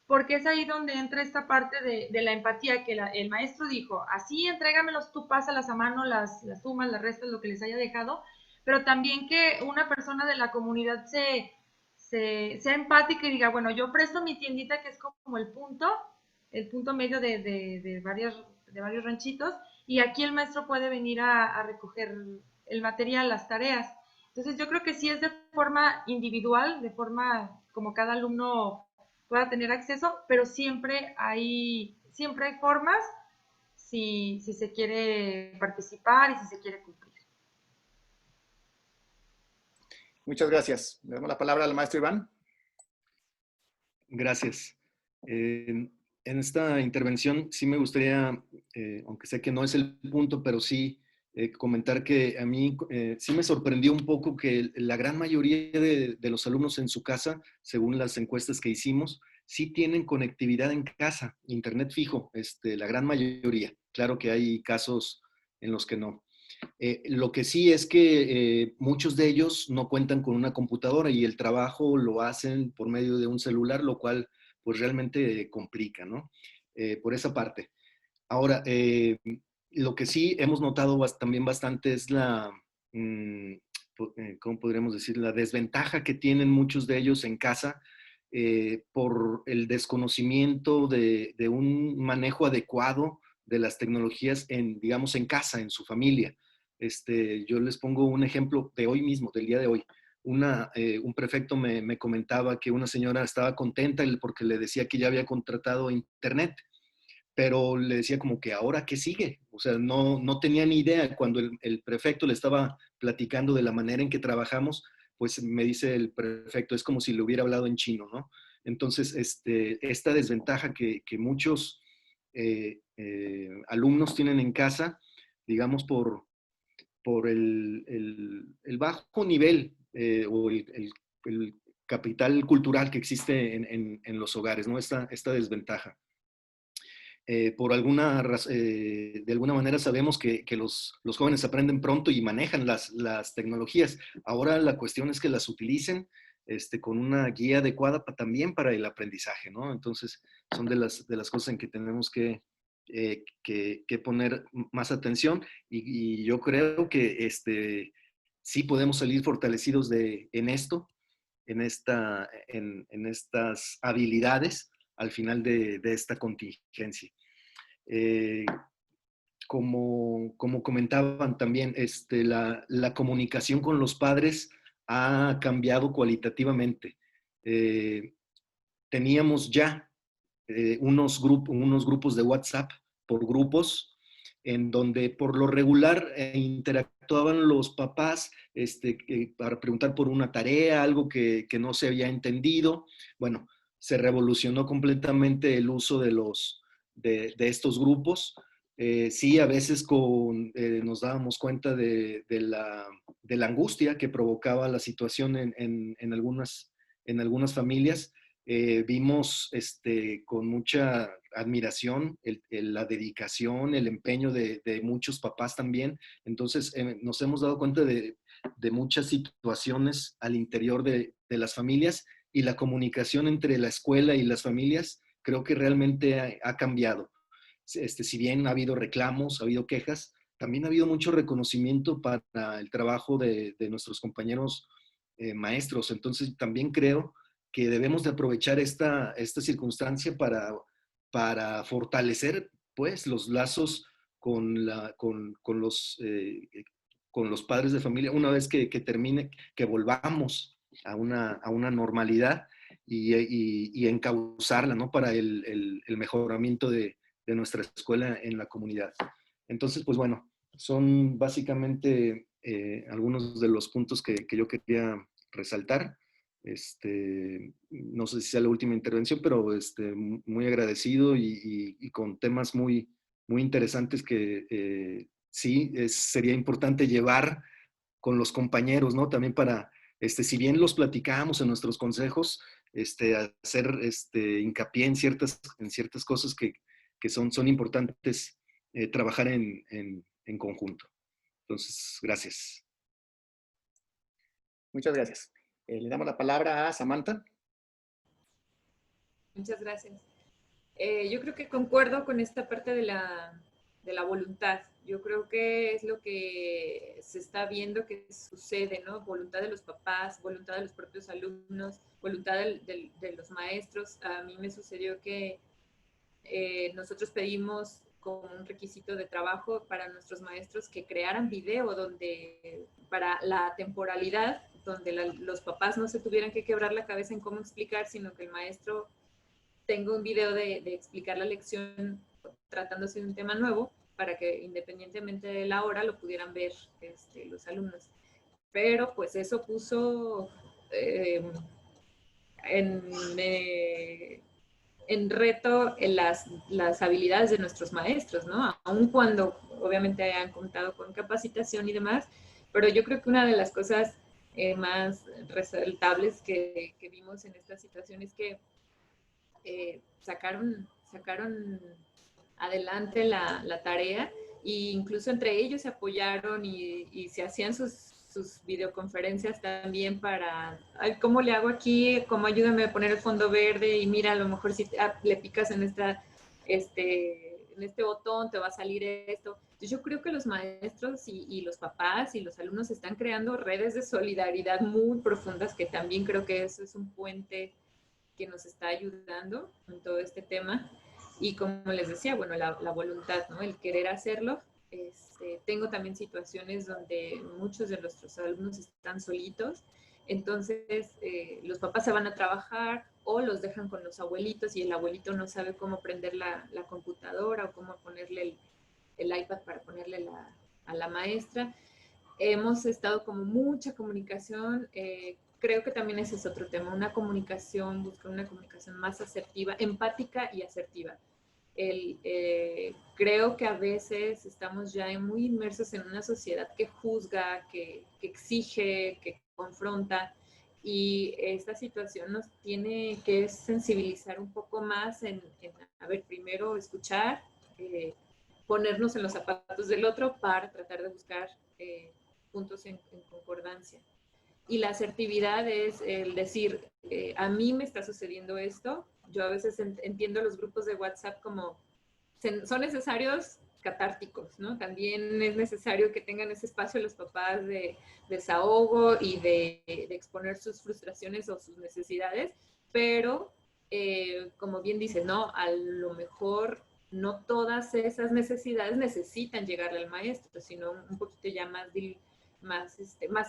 porque es ahí donde entra esta parte de la empatía, que el maestro dijo, así entrégamelos, tú pásalas a mano, las sumas, las restas, lo que les haya dejado, pero también que una persona de la comunidad sea empática y diga, bueno, yo presto mi tiendita que es como el punto medio de varios ranchitos, y aquí el maestro puede venir a recoger el material, las tareas. Entonces yo creo que sí es de forma individual, de forma como cada alumno pueda tener acceso, pero siempre hay formas si se quiere participar y si se quiere cumplir. Muchas gracias. Le damos la palabra al maestro Iván. Gracias. En esta intervención sí me gustaría, aunque sé que no es el punto, pero sí comentar que a mí sí me sorprendió un poco que la gran mayoría de los alumnos en su casa, según las encuestas que hicimos, sí tienen conectividad en casa, internet fijo, la gran mayoría. Claro que hay casos en los que no. Lo que sí es que muchos de ellos no cuentan con una computadora y el trabajo lo hacen por medio de un celular, lo cual pues realmente complica, ¿no? Por esa parte. Ahora, lo que sí hemos notado también bastante es ¿cómo podríamos decir? La desventaja que tienen muchos de ellos en casa por el desconocimiento de un manejo adecuado de las tecnologías digamos, en casa, en su familia. Yo les pongo un ejemplo de hoy mismo, del día de hoy. un prefecto me comentaba que una señora estaba contenta porque le decía que ya había contratado internet, pero le decía como que ahora qué sigue. O sea, no tenía ni idea. Cuando el prefecto le estaba platicando de la manera en que trabajamos, pues me dice el prefecto, es como si le hubiera hablado en chino, ¿no? Entonces, esta desventaja que muchos alumnos tienen en casa, digamos, por el bajo nivel o el capital cultural que existe en los hogares, ¿no? Esta desventaja. De alguna manera sabemos que los jóvenes aprenden pronto y manejan las tecnologías. Ahora la cuestión es que las utilicen con una guía adecuada también para el aprendizaje, ¿no? Entonces, son de las cosas en que tenemos que poner más atención y yo creo que sí podemos salir fortalecidos en estas habilidades al final de esta contingencia. Como comentaban también, la comunicación con los padres ha cambiado cualitativamente. Teníamos ya unos grupos de WhatsApp por grupos, en donde por lo regular interactuaban los papás para preguntar por una tarea, algo que no se había entendido. Bueno, se revolucionó completamente el uso de estos grupos. Sí, a veces nos dábamos cuenta de la angustia que provocaba la situación en algunas familias. Vimos con mucha admiración la dedicación, el empeño de muchos papás también. Entonces, nos hemos dado cuenta de muchas situaciones al interior de las familias y la comunicación entre la escuela y las familias creo que realmente ha cambiado. Si bien ha habido reclamos, ha habido quejas, también ha habido mucho reconocimiento para el trabajo de nuestros compañeros maestros. Entonces, también creo que debemos de aprovechar esta circunstancia para fortalecer pues los lazos con los padres de familia una vez que termine, que volvamos a una normalidad y encauzarla, ¿no? Para el mejoramiento de nuestra escuela en la comunidad. Entonces, pues bueno, son básicamente algunos de los puntos que yo quería resaltar. No sé si sea la última intervención, pero muy agradecido y con temas muy, muy interesantes que sí sería importante llevar con los compañeros, ¿no? También para, si bien los platicamos en nuestros consejos, hacer hincapié en ciertas cosas que son importantes trabajar en conjunto. Entonces, gracias. Muchas gracias. Le damos la palabra a Samantha. Muchas gracias. Yo creo que concuerdo con esta parte de la voluntad. Yo creo que es lo que se está viendo que sucede, ¿no? Voluntad de los papás, voluntad de los propios alumnos, voluntad de los maestros. A mí me sucedió que nosotros pedimos como un requisito de trabajo para nuestros maestros que crearan video para la temporalidad, donde los papás no se tuvieran que quebrar la cabeza en cómo explicar, sino que el maestro tenga un video de explicar la lección tratándose de un tema nuevo, para que independientemente de la hora lo pudieran ver los alumnos. Pero pues eso puso en reto las habilidades de nuestros maestros, ¿no? Aun cuando obviamente hayan contado con capacitación y demás, pero yo creo que una de las cosas más resaltables que vimos en esta situación es que sacaron adelante la tarea e incluso entre ellos se apoyaron y se hacían sus videoconferencias también para, ay, ¿cómo le hago aquí? ¿Cómo ayúdame a poner el fondo verde? Y mira, a lo mejor si le picas en este botón te va a salir esto. Entonces yo creo que los maestros y los papás y los alumnos están creando redes de solidaridad muy profundas, que también creo que eso es un puente que nos está ayudando en todo este tema. Y como les decía, bueno, la voluntad, ¿no? El querer hacerlo. Tengo también situaciones donde muchos de nuestros alumnos están solitos Entonces, los papás se van a trabajar o los dejan con los abuelitos y el abuelito no sabe cómo prender la computadora o cómo ponerle el iPad para ponerle a la maestra. Hemos estado como mucha comunicación, creo que también ese es otro tema, buscar una comunicación más asertiva, empática y asertiva. Creo que a veces estamos ya muy inmersos en una sociedad que juzga, que exige, que confronta, y esta situación nos tiene que sensibilizar un poco más a ver, primero escuchar, ponernos en los zapatos del otro para tratar de buscar puntos en concordancia. Y la asertividad es el decir, a mí me está sucediendo esto. Yo a veces entiendo los grupos de WhatsApp como son necesarios catárticos, ¿no? También es necesario que tengan ese espacio los papás de desahogo y de exponer sus frustraciones o sus necesidades, pero como bien dice, ¿no? A lo mejor no todas esas necesidades necesitan llegarle al maestro, sino un poquito ya más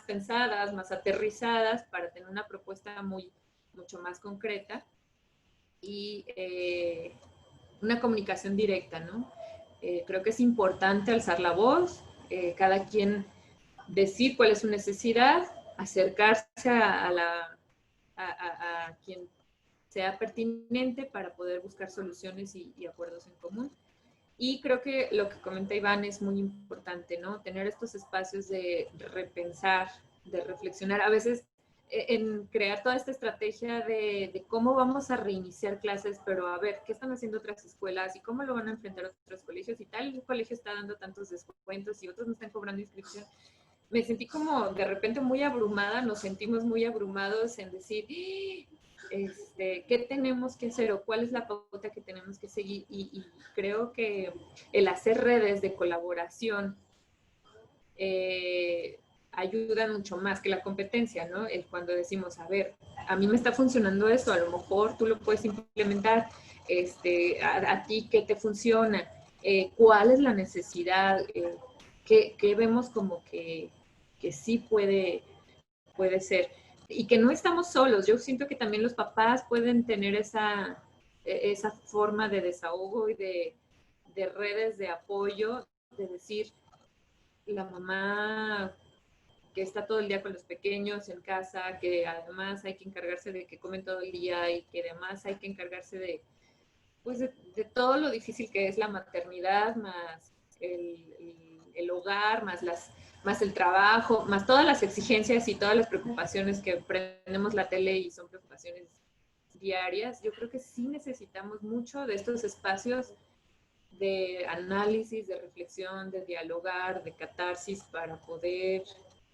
pensadas, más aterrizadas para tener una propuesta mucho más concreta y una comunicación directa, ¿no? Creo que es importante alzar la voz, cada quien decir cuál es su necesidad, acercarse a quien sea pertinente para poder buscar soluciones y acuerdos en común. Y creo que lo que comenta Iván es muy importante, ¿no? Tener estos espacios de repensar, de reflexionar. A veces en crear toda esta estrategia de cómo vamos a reiniciar clases, pero a ver, ¿qué están haciendo otras escuelas? ¿Y cómo lo van a enfrentar otros colegios? Y tal colegio está dando tantos descuentos y otros no están cobrando inscripción. Me sentí como de repente muy abrumada, nos sentimos muy abrumados en decir, ¿qué tenemos que hacer o cuál es la pauta que tenemos que seguir? Y creo que el hacer redes de colaboración ayuda mucho más que la competencia, ¿no? Cuando decimos, a ver, a mí me está funcionando esto, a lo mejor tú lo puedes implementar, a ti qué te funciona, cuál es la necesidad, qué vemos como que sí puede ser. Y que no estamos solos. Yo siento que también los papás pueden tener esa forma de desahogo y de redes de apoyo, de decir, la mamá que está todo el día con los pequeños en casa, que además hay que encargarse de que comen todo el día y que además hay que encargarse de todo lo difícil que es la maternidad, más el hogar, más el trabajo, más todas las exigencias y todas las preocupaciones que prendemos la tele y son preocupaciones diarias. Yo creo que sí necesitamos mucho de estos espacios de análisis, de reflexión, de dialogar, de catarsis para poder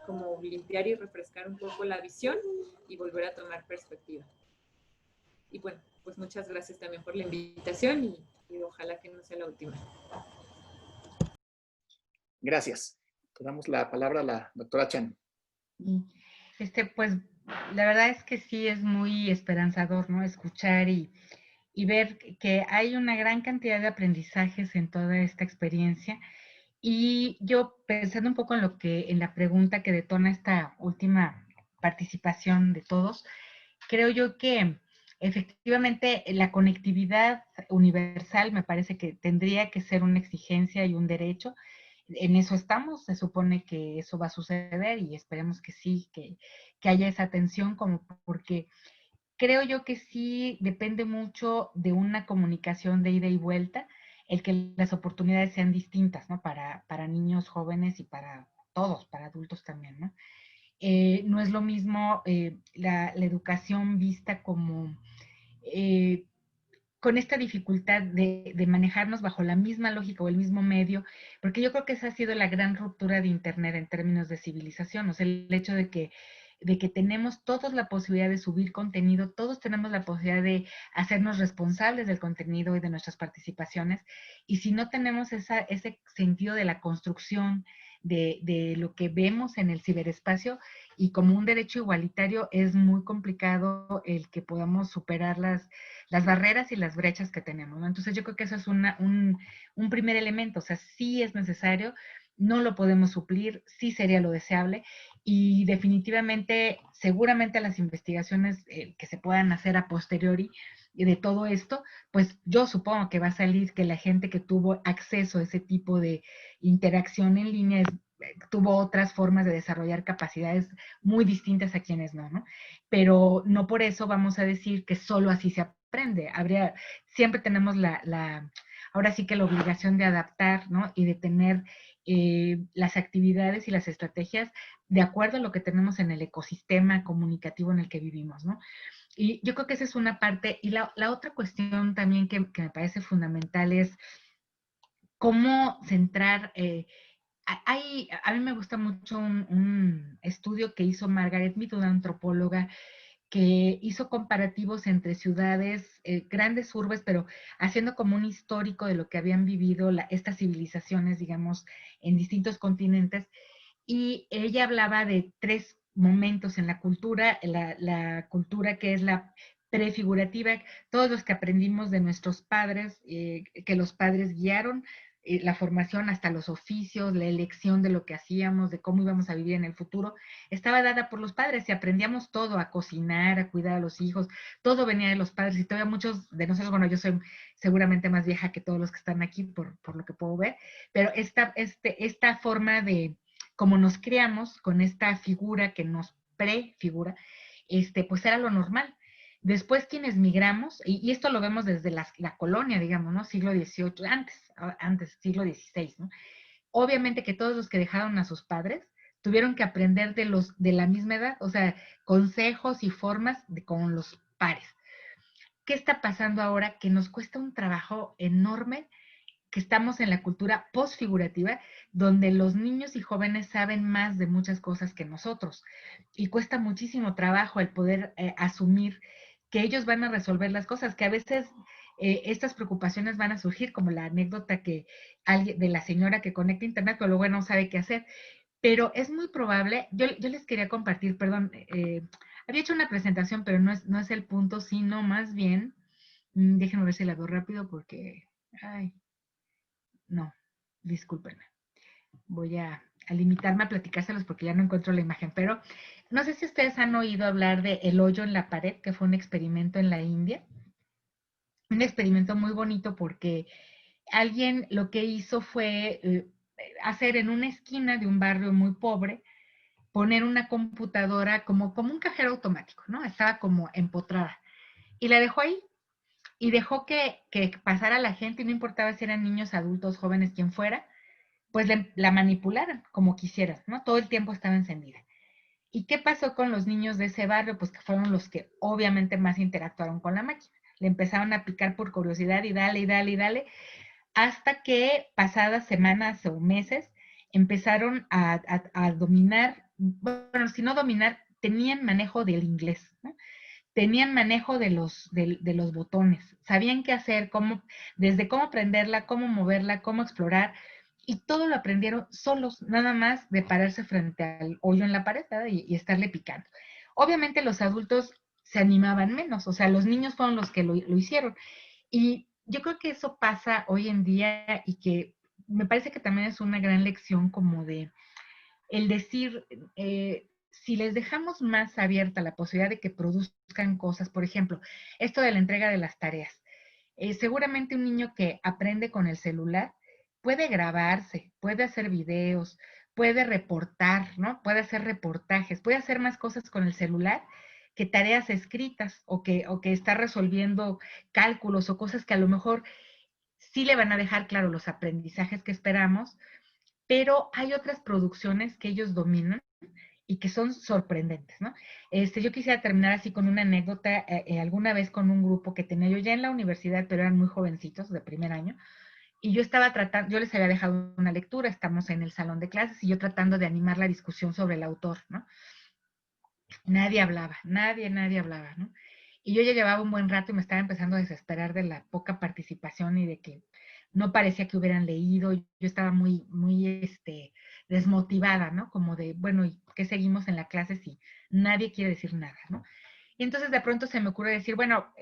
como limpiar y refrescar un poco la visión y volver a tomar perspectiva. Y bueno, pues muchas gracias también por la invitación y ojalá que no sea la última. Gracias. Le damos la palabra a la doctora Chan. Pues la verdad es que sí es muy esperanzador, ¿no? Escuchar y ver que hay una gran cantidad de aprendizajes en toda esta experiencia. Y yo pensando un poco en la pregunta que detona esta última participación de todos, creo yo que efectivamente la conectividad universal me parece que tendría que ser una exigencia y un derecho. En eso estamos, se supone que eso va a suceder y esperemos que sí, que haya esa atención, como porque creo yo que sí depende mucho de una comunicación de ida y vuelta, el que las oportunidades sean distintas, ¿no? Para niños, jóvenes y para todos, para adultos también, ¿no? No es lo mismo la educación vista como con esta dificultad de manejarnos bajo la misma lógica o el mismo medio, porque yo creo que esa ha sido la gran ruptura de Internet en términos de civilización, o sea, el hecho de que tenemos todos la posibilidad de subir contenido, todos tenemos la posibilidad de hacernos responsables del contenido y de nuestras participaciones, y si no tenemos ese sentido de la construcción de lo que vemos en el ciberespacio y como un derecho igualitario, es muy complicado el que podamos superar las barreras y las brechas que tenemos, ¿no? Entonces yo creo que eso es un primer elemento, o sea, sí es necesario no lo podemos suplir, sí sería lo deseable, y definitivamente, seguramente las investigaciones que se puedan hacer a posteriori de todo esto, pues yo supongo que va a salir que la gente que tuvo acceso a ese tipo de interacción en línea tuvo otras formas de desarrollar capacidades muy distintas a quienes no, ¿no? Pero no por eso vamos a decir que solo así se aprende. Siempre tenemos ahora sí que la obligación de adaptar, ¿no? Y de tener las actividades y las estrategias de acuerdo a lo que tenemos en el ecosistema comunicativo en el que vivimos, ¿no? Y yo creo que esa es una parte. Y la otra cuestión también que me parece fundamental es cómo centrar... a mí me gusta mucho un estudio que hizo Margaret Mead, una antropóloga, que hizo comparativos entre ciudades, grandes urbes, pero haciendo como un histórico de lo que habían vivido estas civilizaciones, digamos, en distintos continentes. Y ella hablaba de 3 momentos en la cultura, la cultura que es la prefigurativa, todos los que aprendimos de nuestros padres, que los padres guiaron, la formación hasta los oficios, la elección de lo que hacíamos, de cómo íbamos a vivir en el futuro, estaba dada por los padres y aprendíamos todo, a cocinar, a cuidar a los hijos, todo venía de los padres y todavía muchos de nosotros, bueno, yo soy seguramente más vieja que todos los que están aquí por lo que puedo ver, pero esta forma de cómo nos criamos con esta figura que nos prefigura, pues era lo normal. Después quienes migramos, y esto lo vemos desde la colonia, digamos, ¿no? Siglo XVIII, antes siglo XVI, ¿no? Obviamente que todos los que dejaron a sus padres tuvieron que aprender de la misma edad, o sea, consejos y formas con los pares. ¿Qué está pasando ahora? Que nos cuesta un trabajo enorme, que estamos en la cultura postfigurativa, donde los niños y jóvenes saben más de muchas cosas que nosotros. Y cuesta muchísimo trabajo el poder asumir que ellos van a resolver las cosas, que a veces estas preocupaciones van a surgir, como la anécdota de la señora que conecta internet, pero luego no sabe qué hacer. Pero es muy probable, yo les quería compartir, perdón, había hecho una presentación, pero no es el punto, sino más bien, déjenme ver si la veo rápido porque, no, discúlpenme. Voy a limitarme a platicárselos porque ya no encuentro la imagen, pero no sé si ustedes han oído hablar de el hoyo en la pared, que fue un experimento en la India. Un experimento muy bonito porque alguien lo que hizo fue hacer en una esquina de un barrio muy pobre, poner una computadora como un cajero automático, ¿no? Estaba como empotrada. Y la dejó ahí. Y dejó que pasara la gente, y no importaba si eran niños, adultos, jóvenes, quien fuera, pues la manipularan como quisieran, ¿no? Todo el tiempo estaba encendida. ¿Y qué pasó con los niños de ese barrio? Pues que fueron los que obviamente más interactuaron con la máquina. Le empezaron a picar por curiosidad y dale, y dale, y dale, hasta que pasadas semanas o meses empezaron a dominar, bueno, si no dominar, tenían manejo del inglés, ¿no? Tenían manejo de los botones, sabían qué hacer, desde cómo prenderla, cómo moverla, cómo explorar, y todo lo aprendieron solos, nada más de pararse frente al hoyo en la pared, ¿verdad? Y estarle picando. Obviamente los adultos se animaban menos, o sea, los niños fueron los que lo hicieron. Y yo creo que eso pasa hoy en día y que me parece que también es una gran lección como de el decir, si les dejamos más abierta la posibilidad de que produzcan cosas, por ejemplo, esto de la entrega de las tareas, seguramente un niño que aprende con el celular puede grabarse, puede hacer videos, puede reportar, ¿no? Puede hacer reportajes, puede hacer más cosas con el celular que tareas escritas o que está resolviendo cálculos o cosas que a lo mejor sí le van a dejar claro los aprendizajes que esperamos, pero hay otras producciones que ellos dominan y que son sorprendentes, ¿no? Yo quisiera terminar así con una anécdota, alguna vez con un grupo que tenía yo ya en la universidad, pero eran muy jovencitos, de primer año, y yo estaba tratando, yo les había dejado una lectura, estamos en el salón de clases, y yo tratando de animar la discusión sobre el autor, ¿no? Nadie hablaba, nadie hablaba, ¿no? Y yo ya llevaba un buen rato y me estaba empezando a desesperar de la poca participación y de que no parecía que hubieran leído. Yo estaba muy, muy, desmotivada, ¿no? Como de, bueno, ¿y qué seguimos en la clase si nadie quiere decir nada, ¿no? Y entonces de pronto se me ocurre decir, bueno,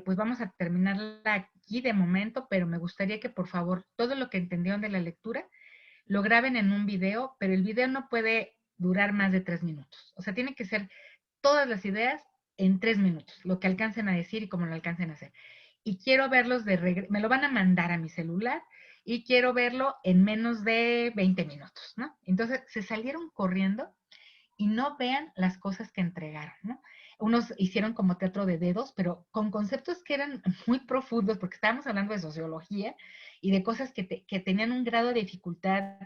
pues vamos a terminarla aquí de momento, pero me gustaría que por favor todo lo que entendieron de la lectura lo graben en un video, pero el video no puede durar más de 3 minutos. O sea, tiene que ser todas las ideas en 3 minutos, lo que alcancen a decir y cómo lo alcancen a hacer. Y quiero verlos de regreso, me lo van a mandar a mi celular y quiero verlo en menos de 20 minutos, ¿no? Entonces se salieron corriendo y no vean las cosas que entregaron, ¿no? Unos hicieron como teatro de dedos, pero con conceptos que eran muy profundos, porque estábamos hablando de sociología y de cosas que tenían un grado de dificultad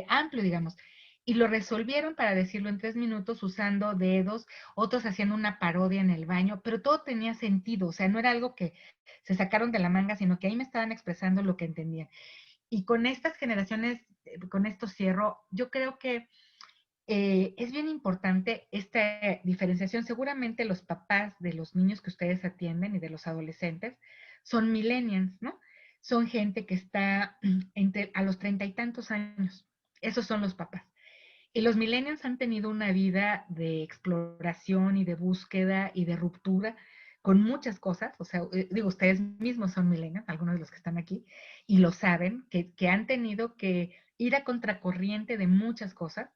amplio, digamos. Y lo resolvieron, para decirlo en 3 minutos, usando dedos, otros haciendo una parodia en el baño, pero todo tenía sentido, o sea, no era algo que se sacaron de la manga, sino que ahí me estaban expresando lo que entendían. Y con estas generaciones, con esto cierro, yo creo que es bien importante esta diferenciación. Seguramente los papás de los niños que ustedes atienden y de los adolescentes son millennials, ¿no? Son gente que está a los 30 y tantos años. Esos son los papás. Y los millennials han tenido una vida de exploración y de búsqueda y de ruptura con muchas cosas. O sea, digo, ustedes mismos son millennials, algunos de los que están aquí, y lo saben, que han tenido que ir a contracorriente de muchas cosas,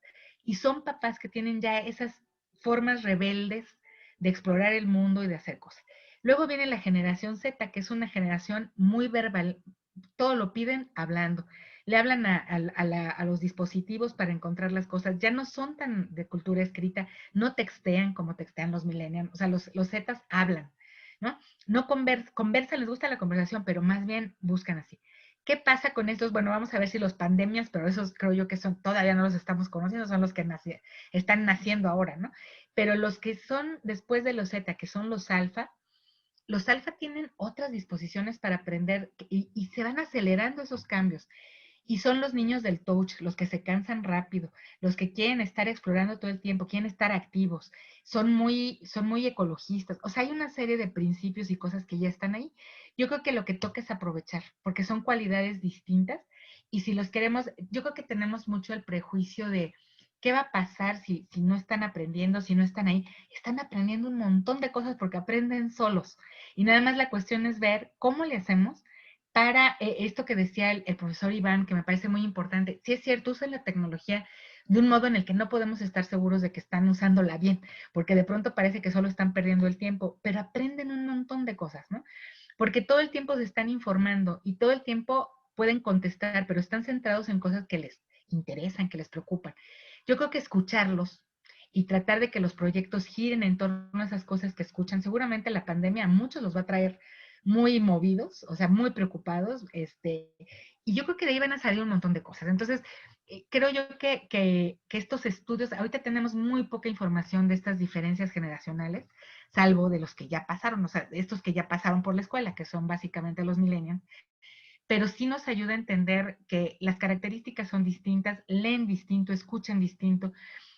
y son papás que tienen ya esas formas rebeldes de explorar el mundo y de hacer cosas. Luego viene la generación Z, que es una generación muy verbal, todo lo piden hablando. Le hablan a los dispositivos para encontrar las cosas, ya no son tan de cultura escrita, no textean como textean los millennials, o sea, los Zetas hablan, ¿no? No conversan, les gusta la conversación, pero más bien buscan así. ¿Qué pasa con estos? Bueno, vamos a ver si los pandemias, pero esos creo yo que son, todavía no los estamos conociendo, son los que están naciendo ahora, ¿no? Pero los que son después de los Z, que son los alfa tienen otras disposiciones para aprender y se van acelerando esos cambios. Y son los niños del touch, los que se cansan rápido, los que quieren estar explorando todo el tiempo, quieren estar activos, son muy ecologistas. O sea, hay una serie de principios y cosas que ya están ahí. Yo creo que lo que toca es aprovechar, porque son cualidades distintas. Y si los queremos, yo creo que tenemos mucho el prejuicio de qué va a pasar si no están aprendiendo, si no están ahí. Están aprendiendo un montón de cosas porque aprenden solos. Y nada más la cuestión es ver cómo le hacemos para esto que decía el profesor Iván, que me parece muy importante. Sí es cierto, usan la tecnología de un modo en el que no podemos estar seguros de que están usándola bien, porque de pronto parece que solo están perdiendo el tiempo, pero aprenden un montón de cosas, ¿no? Porque todo el tiempo se están informando y todo el tiempo pueden contestar, pero están centrados en cosas que les interesan, que les preocupan. Yo creo que escucharlos y tratar de que los proyectos giren en torno a esas cosas que escuchan, seguramente la pandemia a muchos los va a traer muy movidos, o sea, muy preocupados, y yo creo que de ahí van a salir un montón de cosas. Entonces, creo yo que estos estudios, ahorita tenemos muy poca información de estas diferencias generacionales, salvo de los que ya pasaron, o sea, estos que ya pasaron por la escuela, que son básicamente los millennials, pero sí nos ayuda a entender que las características son distintas, leen distinto, escuchan distinto,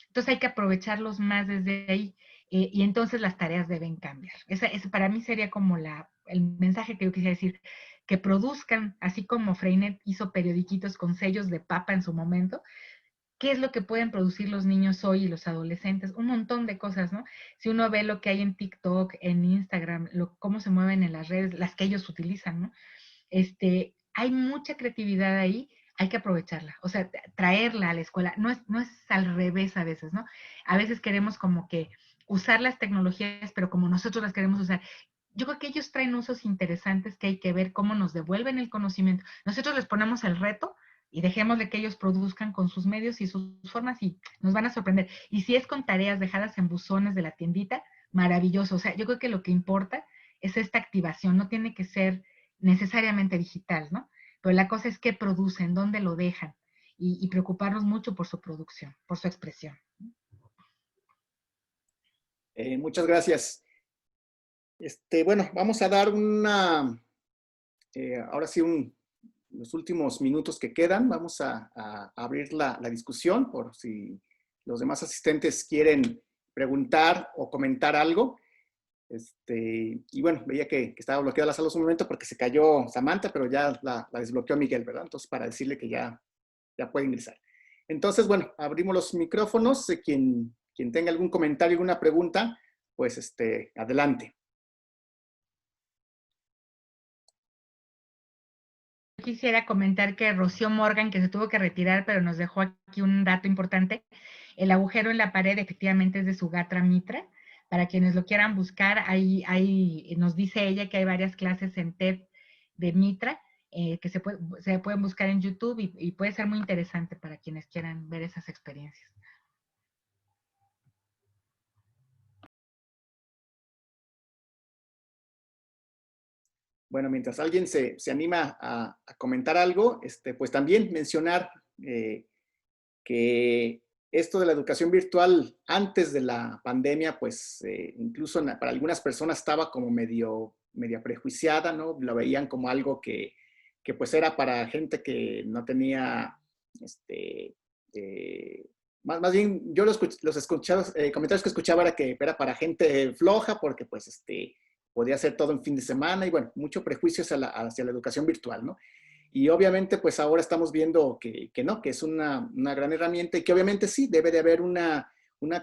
entonces hay que aprovecharlos más desde ahí. Y entonces las tareas deben cambiar. Ese para mí sería como el mensaje que yo quisiera decir, que produzcan, así como Freinet hizo periodiquitos con sellos de papa en su momento. ¿Qué es lo que pueden producir los niños hoy y los adolescentes? Un montón de cosas, ¿no? Si uno ve lo que hay en TikTok, en Instagram, cómo se mueven en las redes, las que ellos utilizan, ¿no? Hay mucha creatividad ahí, hay que aprovecharla, o sea, traerla a la escuela. No es al revés a veces, ¿no? A veces queremos como que usar las tecnologías, pero como nosotros las queremos usar. Yo creo que ellos traen usos interesantes que hay que ver cómo nos devuelven el conocimiento. Nosotros les ponemos el reto y dejémosle que ellos produzcan con sus medios y sus formas y nos van a sorprender. Y si es con tareas dejadas en buzones de la tiendita, maravilloso. O sea, yo creo que lo que importa es esta activación, no tiene que ser necesariamente digital, ¿no? Pero la cosa es qué producen, dónde lo dejan y preocuparnos mucho por su producción, por su expresión. Muchas gracias. Bueno, vamos a dar ahora sí, los últimos minutos que quedan, vamos a abrir la discusión por si los demás asistentes quieren preguntar o comentar algo. Y bueno, veía que estaba bloqueada la sala un momento porque se cayó Samantha, pero ya la desbloqueó Miguel, ¿verdad? Entonces, para decirle que ya puede ingresar. Entonces, bueno, abrimos los micrófonos. Quien tenga algún comentario, alguna pregunta, pues adelante. quisiera comentar que Rocío Morgan, que se tuvo que retirar, pero nos dejó aquí un dato importante. El agujero en la pared efectivamente es de Sugatra Mitra. Para quienes lo quieran buscar, ahí nos dice ella que hay varias clases en TED de Mitra que se pueden buscar en YouTube y puede ser muy interesante para quienes quieran ver esas experiencias. Bueno, mientras alguien se anima a comentar algo, pues también mencionar que esto de la educación virtual antes de la pandemia, pues incluso para algunas personas estaba como media prejuiciada, ¿no? Lo veían como algo que pues era para gente que no tenía, más bien yo los comentarios que escuchaba era que era para gente floja porque pues podía hacer todo en fin de semana y bueno, mucho prejuicio hacia la educación virtual, ¿no? Y obviamente, pues ahora estamos viendo que no, que es una gran herramienta y que obviamente sí, debe de haber una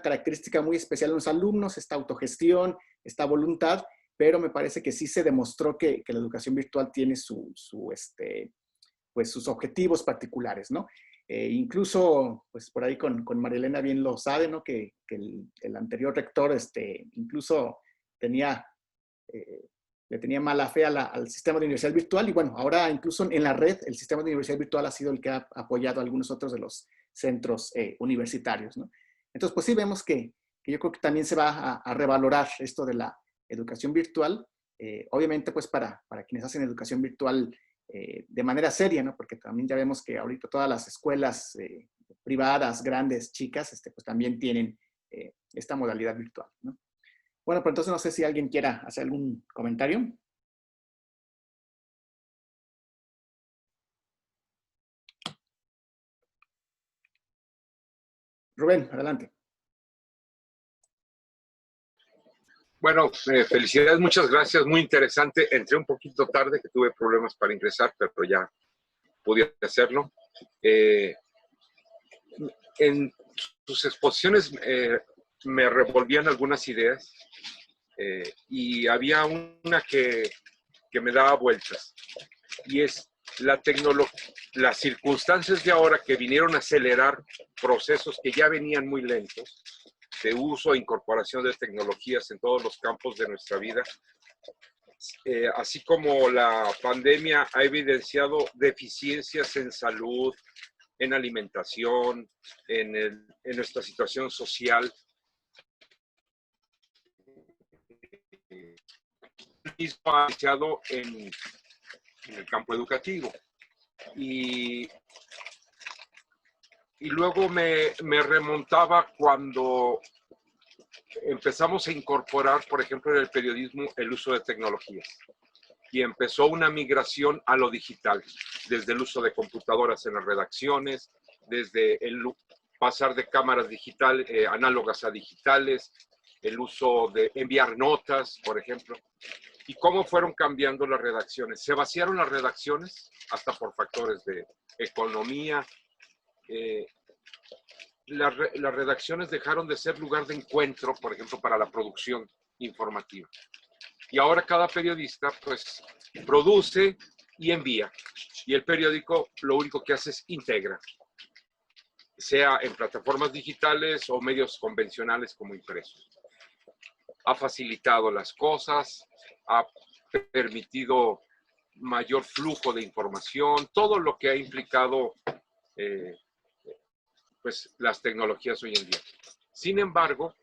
característica muy especial en los alumnos, esta autogestión, esta voluntad, pero me parece que sí se demostró que la educación virtual tiene pues sus objetivos particulares, ¿no? Incluso, pues por ahí con Marielena bien lo sabe, ¿no? Que el anterior rector incluso le tenía mala fe al sistema de universidad virtual y bueno, ahora incluso en la red el sistema de universidad virtual ha sido el que ha apoyado a algunos otros de los centros universitarios, ¿no? Entonces, pues sí vemos que yo creo que también se va a revalorar esto de la educación virtual, obviamente pues para quienes hacen educación virtual de manera seria, ¿no? Porque también ya vemos que ahorita todas las escuelas privadas, grandes, chicas, pues también tienen esta modalidad virtual, ¿no? Bueno, pues entonces no sé si alguien quiera hacer algún comentario. Rubén, adelante. Bueno, felicidades, muchas gracias, muy interesante. Entré un poquito tarde, que tuve problemas para ingresar, pero ya pude hacerlo. En sus exposiciones me revolvían algunas ideas y había una que me daba vueltas, y es la tecnología, las circunstancias de ahora que vinieron a acelerar procesos que ya venían muy lentos, de uso e incorporación de tecnologías en todos los campos de nuestra vida, así como la pandemia ha evidenciado deficiencias en salud, en alimentación, en nuestra situación social. Mismo ha iniciado en el campo educativo. Y luego me remontaba cuando empezamos a incorporar, por ejemplo, en el periodismo, el uso de tecnologías. Y empezó una migración a lo digital, desde el uso de computadoras en las redacciones, desde el pasar de cámaras digitales, análogas a digitales, el uso de enviar notas, por ejemplo. Y cómo fueron cambiando las redacciones. Se vaciaron las redacciones hasta por factores de economía. Las redacciones dejaron de ser lugar de encuentro, por ejemplo, para la producción informativa. Y ahora cada periodista, pues, produce y envía. Y el periódico lo único que hace es integra, sea en plataformas digitales o medios convencionales como impresos. Ha facilitado las cosas, ha permitido mayor flujo de información, todo lo que ha implicado pues, las tecnologías hoy en día. Sin embargo,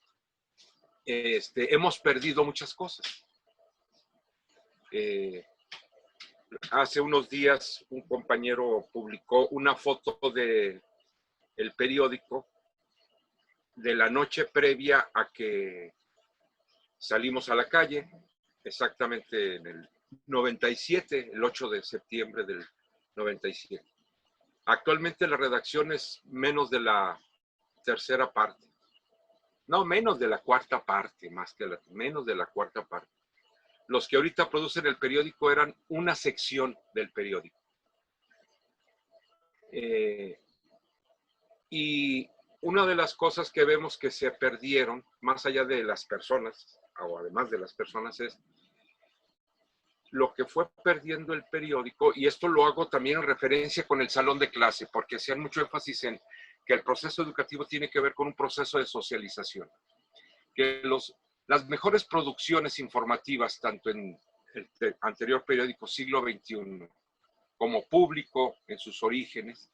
hemos perdido muchas cosas. Hace unos días un compañero publicó una foto del periódico de la noche previa a que salimos a la calle, exactamente en el 97, el 8 de septiembre del 97. Actualmente la redacción es menos de la tercera parte. No, menos de la cuarta parte, menos de la cuarta parte. Los que ahorita producen el periódico eran una sección del periódico. Y una de las cosas que vemos que se perdieron, más allá de las personas, o además de las personas, es lo que fue perdiendo el periódico, y esto lo hago también en referencia con el salón de clase, porque hacían mucho énfasis en que el proceso educativo tiene que ver con un proceso de socialización, que las mejores producciones informativas, tanto en el anterior periódico Siglo XXI como Público en sus orígenes,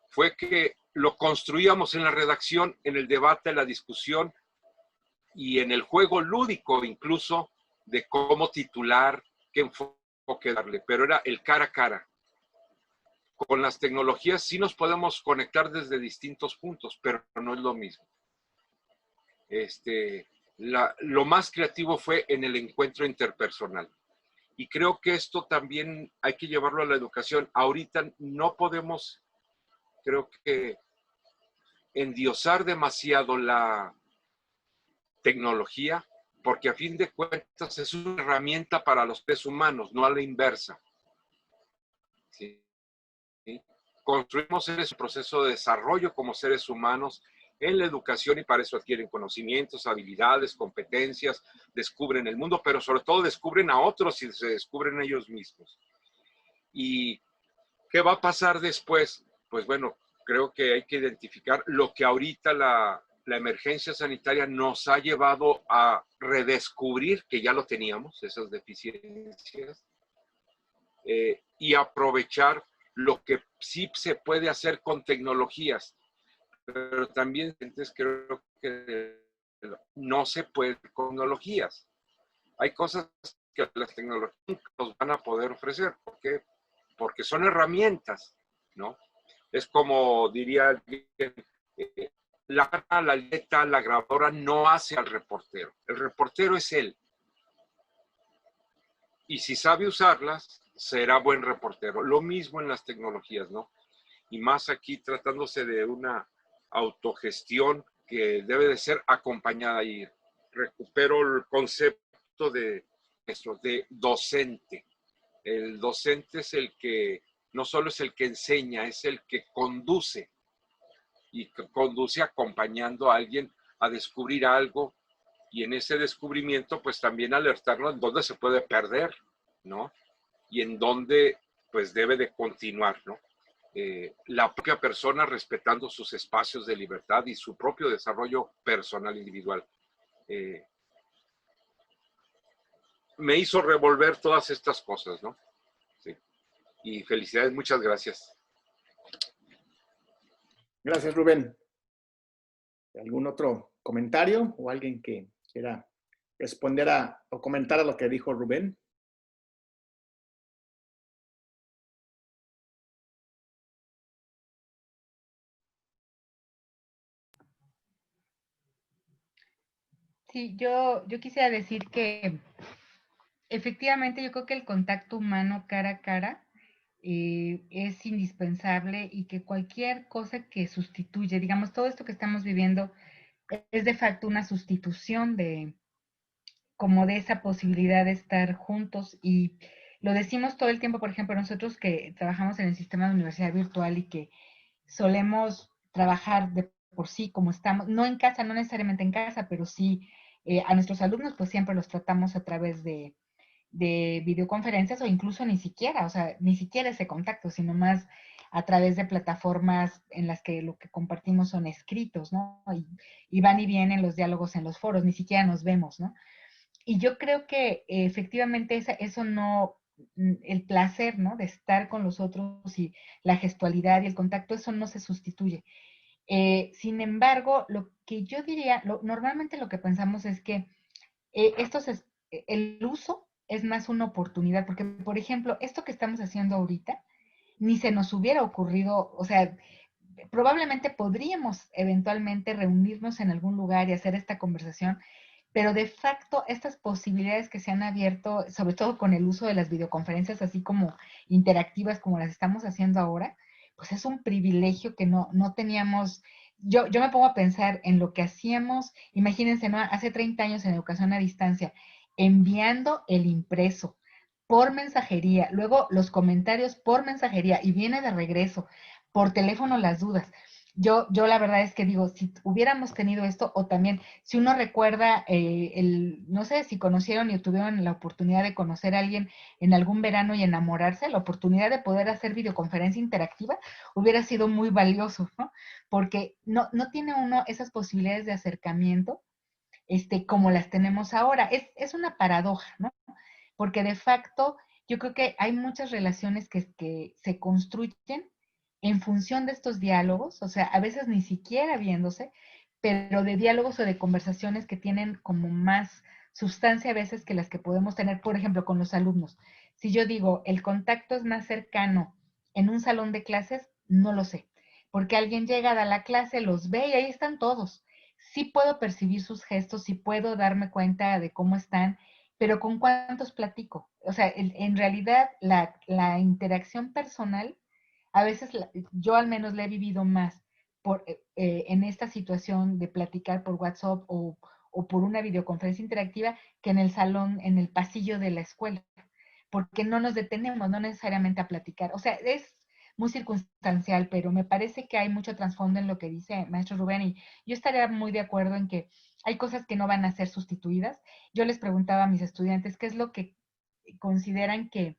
fue que lo construíamos en la redacción, en el debate, en la discusión y en el juego lúdico incluso de cómo titular, qué enfoque darle, pero era el cara a cara. Con las tecnologías sí nos podemos conectar desde distintos puntos, pero no es lo mismo. Lo más creativo fue en el encuentro interpersonal. Y creo que esto también hay que llevarlo a la educación. Ahorita no podemos, creo que, endiosar demasiado la tecnología, porque a fin de cuentas es una herramienta para los seres humanos, no a la inversa. ¿Sí? Construimos ese proceso de desarrollo como seres humanos en la educación y para eso adquieren conocimientos, habilidades, competencias, descubren el mundo, pero sobre todo descubren a otros y se descubren ellos mismos. ¿Y qué va a pasar después? Pues bueno, creo que hay que identificar lo que ahorita la emergencia sanitaria nos ha llevado a redescubrir, que ya lo teníamos, esas deficiencias, y aprovechar lo que sí se puede hacer con tecnologías, pero también creo que no se puede con tecnologías. Hay cosas que las tecnologías nos van a poder ofrecer. ¿Por qué? Porque son herramientas, ¿no? Es como diría alguien, la letra, la grabadora no hace al reportero. El reportero es él. Y si sabe usarlas, será buen reportero. Lo mismo en las tecnologías, ¿no? Y más aquí tratándose de una autogestión que debe de ser acompañada. Y recupero el concepto de docente. El docente es el que, no solo es el que enseña, es el que conduce. Y que conduce acompañando a alguien a descubrir algo. Y en ese descubrimiento, pues también alertarlo en dónde se puede perder, ¿no? Y en dónde, pues, debe de continuar, ¿no? La propia persona respetando sus espacios de libertad y su propio desarrollo personal individual. Me hizo revolver todas estas cosas, ¿no? Sí. Y felicidades, muchas gracias. Gracias, Rubén. ¿Algún otro comentario o alguien que quiera responder o comentar a lo que dijo Rubén? Sí, yo quisiera decir que efectivamente yo creo que el contacto humano cara a cara es indispensable y que cualquier cosa que sustituye, digamos, todo esto que estamos viviendo es de facto una sustitución como de esa posibilidad de estar juntos y lo decimos todo el tiempo, por ejemplo, nosotros que trabajamos en el sistema de universidad virtual y que solemos trabajar de por sí como estamos, no en casa, no necesariamente en casa, pero sí a nuestros alumnos pues siempre los tratamos a través de videoconferencias o incluso ni siquiera, o sea, ni siquiera ese contacto, sino más a través de plataformas en las que lo que compartimos son escritos, ¿no? Y van y vienen los diálogos en los foros, ni siquiera nos vemos, ¿no? Y yo creo que efectivamente eso no, el placer, ¿no? De estar con los otros y la gestualidad y el contacto, eso no se sustituye. Sin embargo, lo que yo diría, normalmente lo que pensamos es que el uso es más una oportunidad, porque, por ejemplo, esto que estamos haciendo ahorita, ni se nos hubiera ocurrido, o sea, probablemente podríamos eventualmente reunirnos en algún lugar y hacer esta conversación, pero de facto estas posibilidades que se han abierto, sobre todo con el uso de las videoconferencias así como interactivas como las estamos haciendo ahora, pues es un privilegio que no teníamos. Yo me pongo a pensar en lo que hacíamos, imagínense, ¿no? Hace 30 años en educación a distancia, enviando el impreso por mensajería, luego los comentarios por mensajería y viene de regreso, por teléfono las dudas. yo la verdad es que digo, si hubiéramos tenido esto, o también, si uno recuerda, no sé si conocieron y tuvieron la oportunidad de conocer a alguien en algún verano y enamorarse, la oportunidad de poder hacer videoconferencia interactiva hubiera sido muy valioso, ¿no? Porque no tiene uno esas posibilidades de acercamiento como las tenemos ahora. Es una paradoja, ¿no? Porque de facto yo creo que hay muchas relaciones que se construyen en función de estos diálogos, o sea, a veces ni siquiera viéndose, pero de diálogos o de conversaciones que tienen como más sustancia a veces que las que podemos tener, por ejemplo, con los alumnos. Si yo digo, el contacto es más cercano en un salón de clases, no lo sé, porque alguien llega a la clase, los ve y ahí están todos. Sí puedo percibir sus gestos, sí puedo darme cuenta de cómo están, pero ¿con cuántos platico? O sea, en realidad la interacción personal, a veces yo al menos la he vivido más en esta situación de platicar por WhatsApp o por una videoconferencia interactiva que en el salón, en el pasillo de la escuela, porque no nos detenemos, no necesariamente a platicar. O sea, es muy circunstancial, pero me parece que hay mucho trasfondo en lo que dice maestro Rubén y yo estaría muy de acuerdo en que hay cosas que no van a ser sustituidas. Yo les preguntaba a mis estudiantes qué es lo que consideran que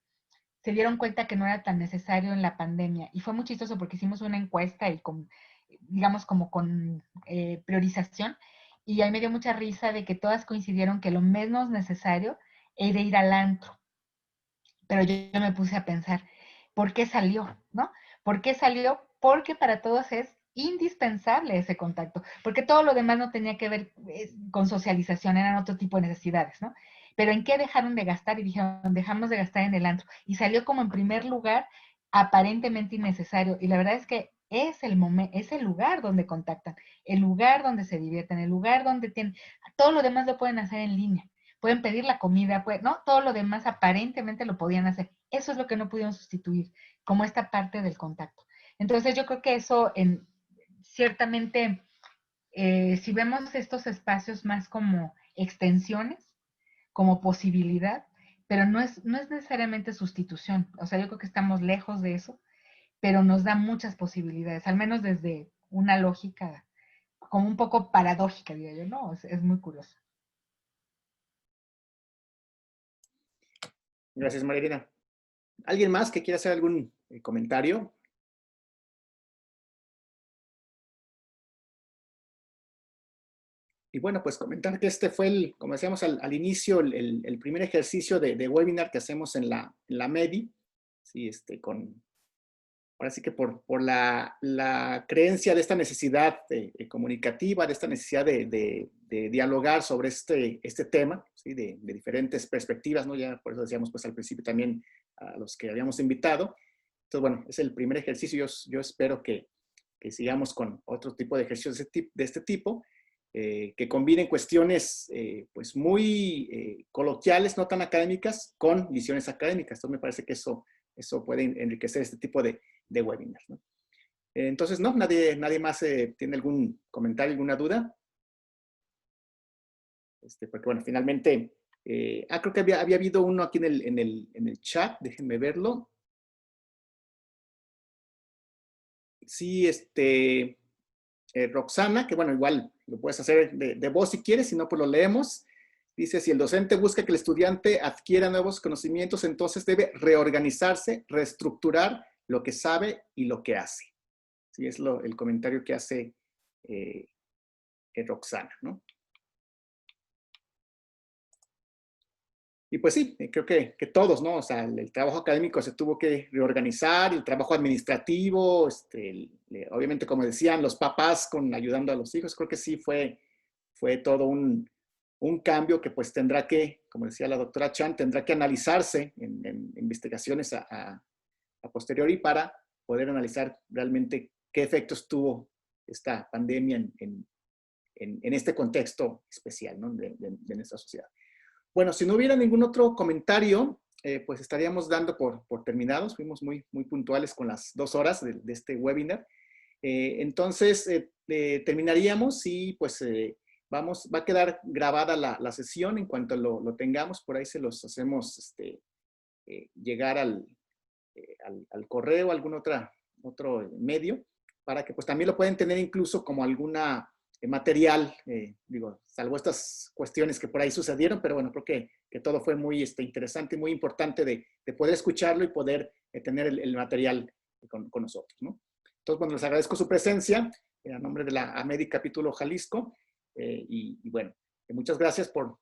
se dieron cuenta que no era tan necesario en la pandemia. Y fue muy chistoso porque hicimos una encuesta y con, digamos, como con priorización. Y ahí me dio mucha risa de que todas coincidieron que lo menos necesario era ir al antro. Pero yo me puse a pensar, ¿por qué salió? ¿No? ¿Por qué salió? Porque para todos es indispensable ese contacto, porque todo lo demás no tenía que ver con socialización, eran otro tipo de necesidades, ¿no? Pero ¿en qué dejaron de gastar? Y dijeron, dejamos de gastar en el antro. Y salió como en primer lugar, aparentemente innecesario. Y la verdad es que es el lugar donde contactan, el lugar donde se divierten, el lugar donde tienen, todo lo demás lo pueden hacer en línea. Pueden pedir la comida, ¿no? Todo lo demás aparentemente lo podían hacer. Eso es lo que no pudieron sustituir, como esta parte del contacto. Entonces yo creo que eso ciertamente, si vemos estos espacios más como extensiones, como posibilidad, pero no es necesariamente sustitución. O sea, yo creo que estamos lejos de eso, pero nos da muchas posibilidades, al menos desde una lógica como un poco paradójica, diría yo, ¿no? Es muy curioso. Gracias, Marilena. ¿Alguien más que quiera hacer algún comentario? Y bueno, pues comentar que este fue, como decíamos al inicio, el primer ejercicio de webinar que hacemos en la MEDI, ¿sí? Ahora sí que por la creencia de esta necesidad comunicativa, de esta necesidad de dialogar sobre este tema, ¿sí? de diferentes perspectivas, ¿no? Ya por eso decíamos pues al principio también a los que habíamos invitado. Entonces, bueno, es el primer ejercicio. Yo espero que sigamos con otro tipo de ejercicios de este tipo, que combinen cuestiones pues muy coloquiales, no tan académicas, con visiones académicas. Entonces me parece que eso puede enriquecer este tipo de webinars, ¿no? Entonces, ¿no? ¿Nadie más tiene algún comentario, alguna duda? Porque, bueno, finalmente, creo que había habido uno aquí en el chat, déjenme verlo. Sí, Roxana, que bueno, igual lo puedes hacer de voz si quieres, si no, pues lo leemos. Dice, si el docente busca que el estudiante adquiera nuevos conocimientos, entonces debe reorganizarse, reestructurar lo que sabe y lo que hace. Sí, es el comentario que hace Roxana, ¿no? Y pues sí, creo que todos, ¿no? O sea, el trabajo académico se tuvo que reorganizar, el trabajo administrativo, obviamente, como decían, los papás ayudando a los hijos, creo que sí fue todo un cambio que pues tendrá que, como decía la doctora Chan, tendrá que analizarse en investigaciones a posteriori para poder analizar realmente qué efectos tuvo esta pandemia en este contexto especial, ¿no? de nuestra sociedad. Bueno, si no hubiera ningún otro comentario, pues estaríamos dando por terminados. Fuimos muy puntuales con las 2 horas de este webinar. Entonces, terminaríamos y pues va a quedar grabada la sesión. En cuanto lo tengamos, por ahí se los hacemos llegar al correo, algún otro medio, para que pues también lo pueden tener incluso como alguna material, digo, salvo estas cuestiones que por ahí sucedieron, pero bueno, creo que todo fue muy interesante y muy importante de poder escucharlo y poder tener el material con nosotros, ¿no? Entonces, bueno, les agradezco su presencia a nombre de la AMEDI Capítulo Jalisco y bueno, muchas gracias por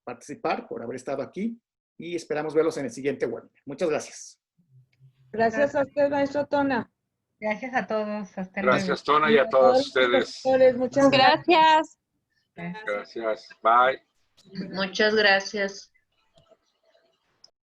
participar, por haber estado aquí y esperamos verlos en el siguiente webinar. Muchas gracias. Gracias a usted, maestro Tona. Gracias a todos. Hasta luego. Gracias, Tona, y a todos ustedes. Muchas gracias. Gracias. Gracias. Bye. Muchas gracias.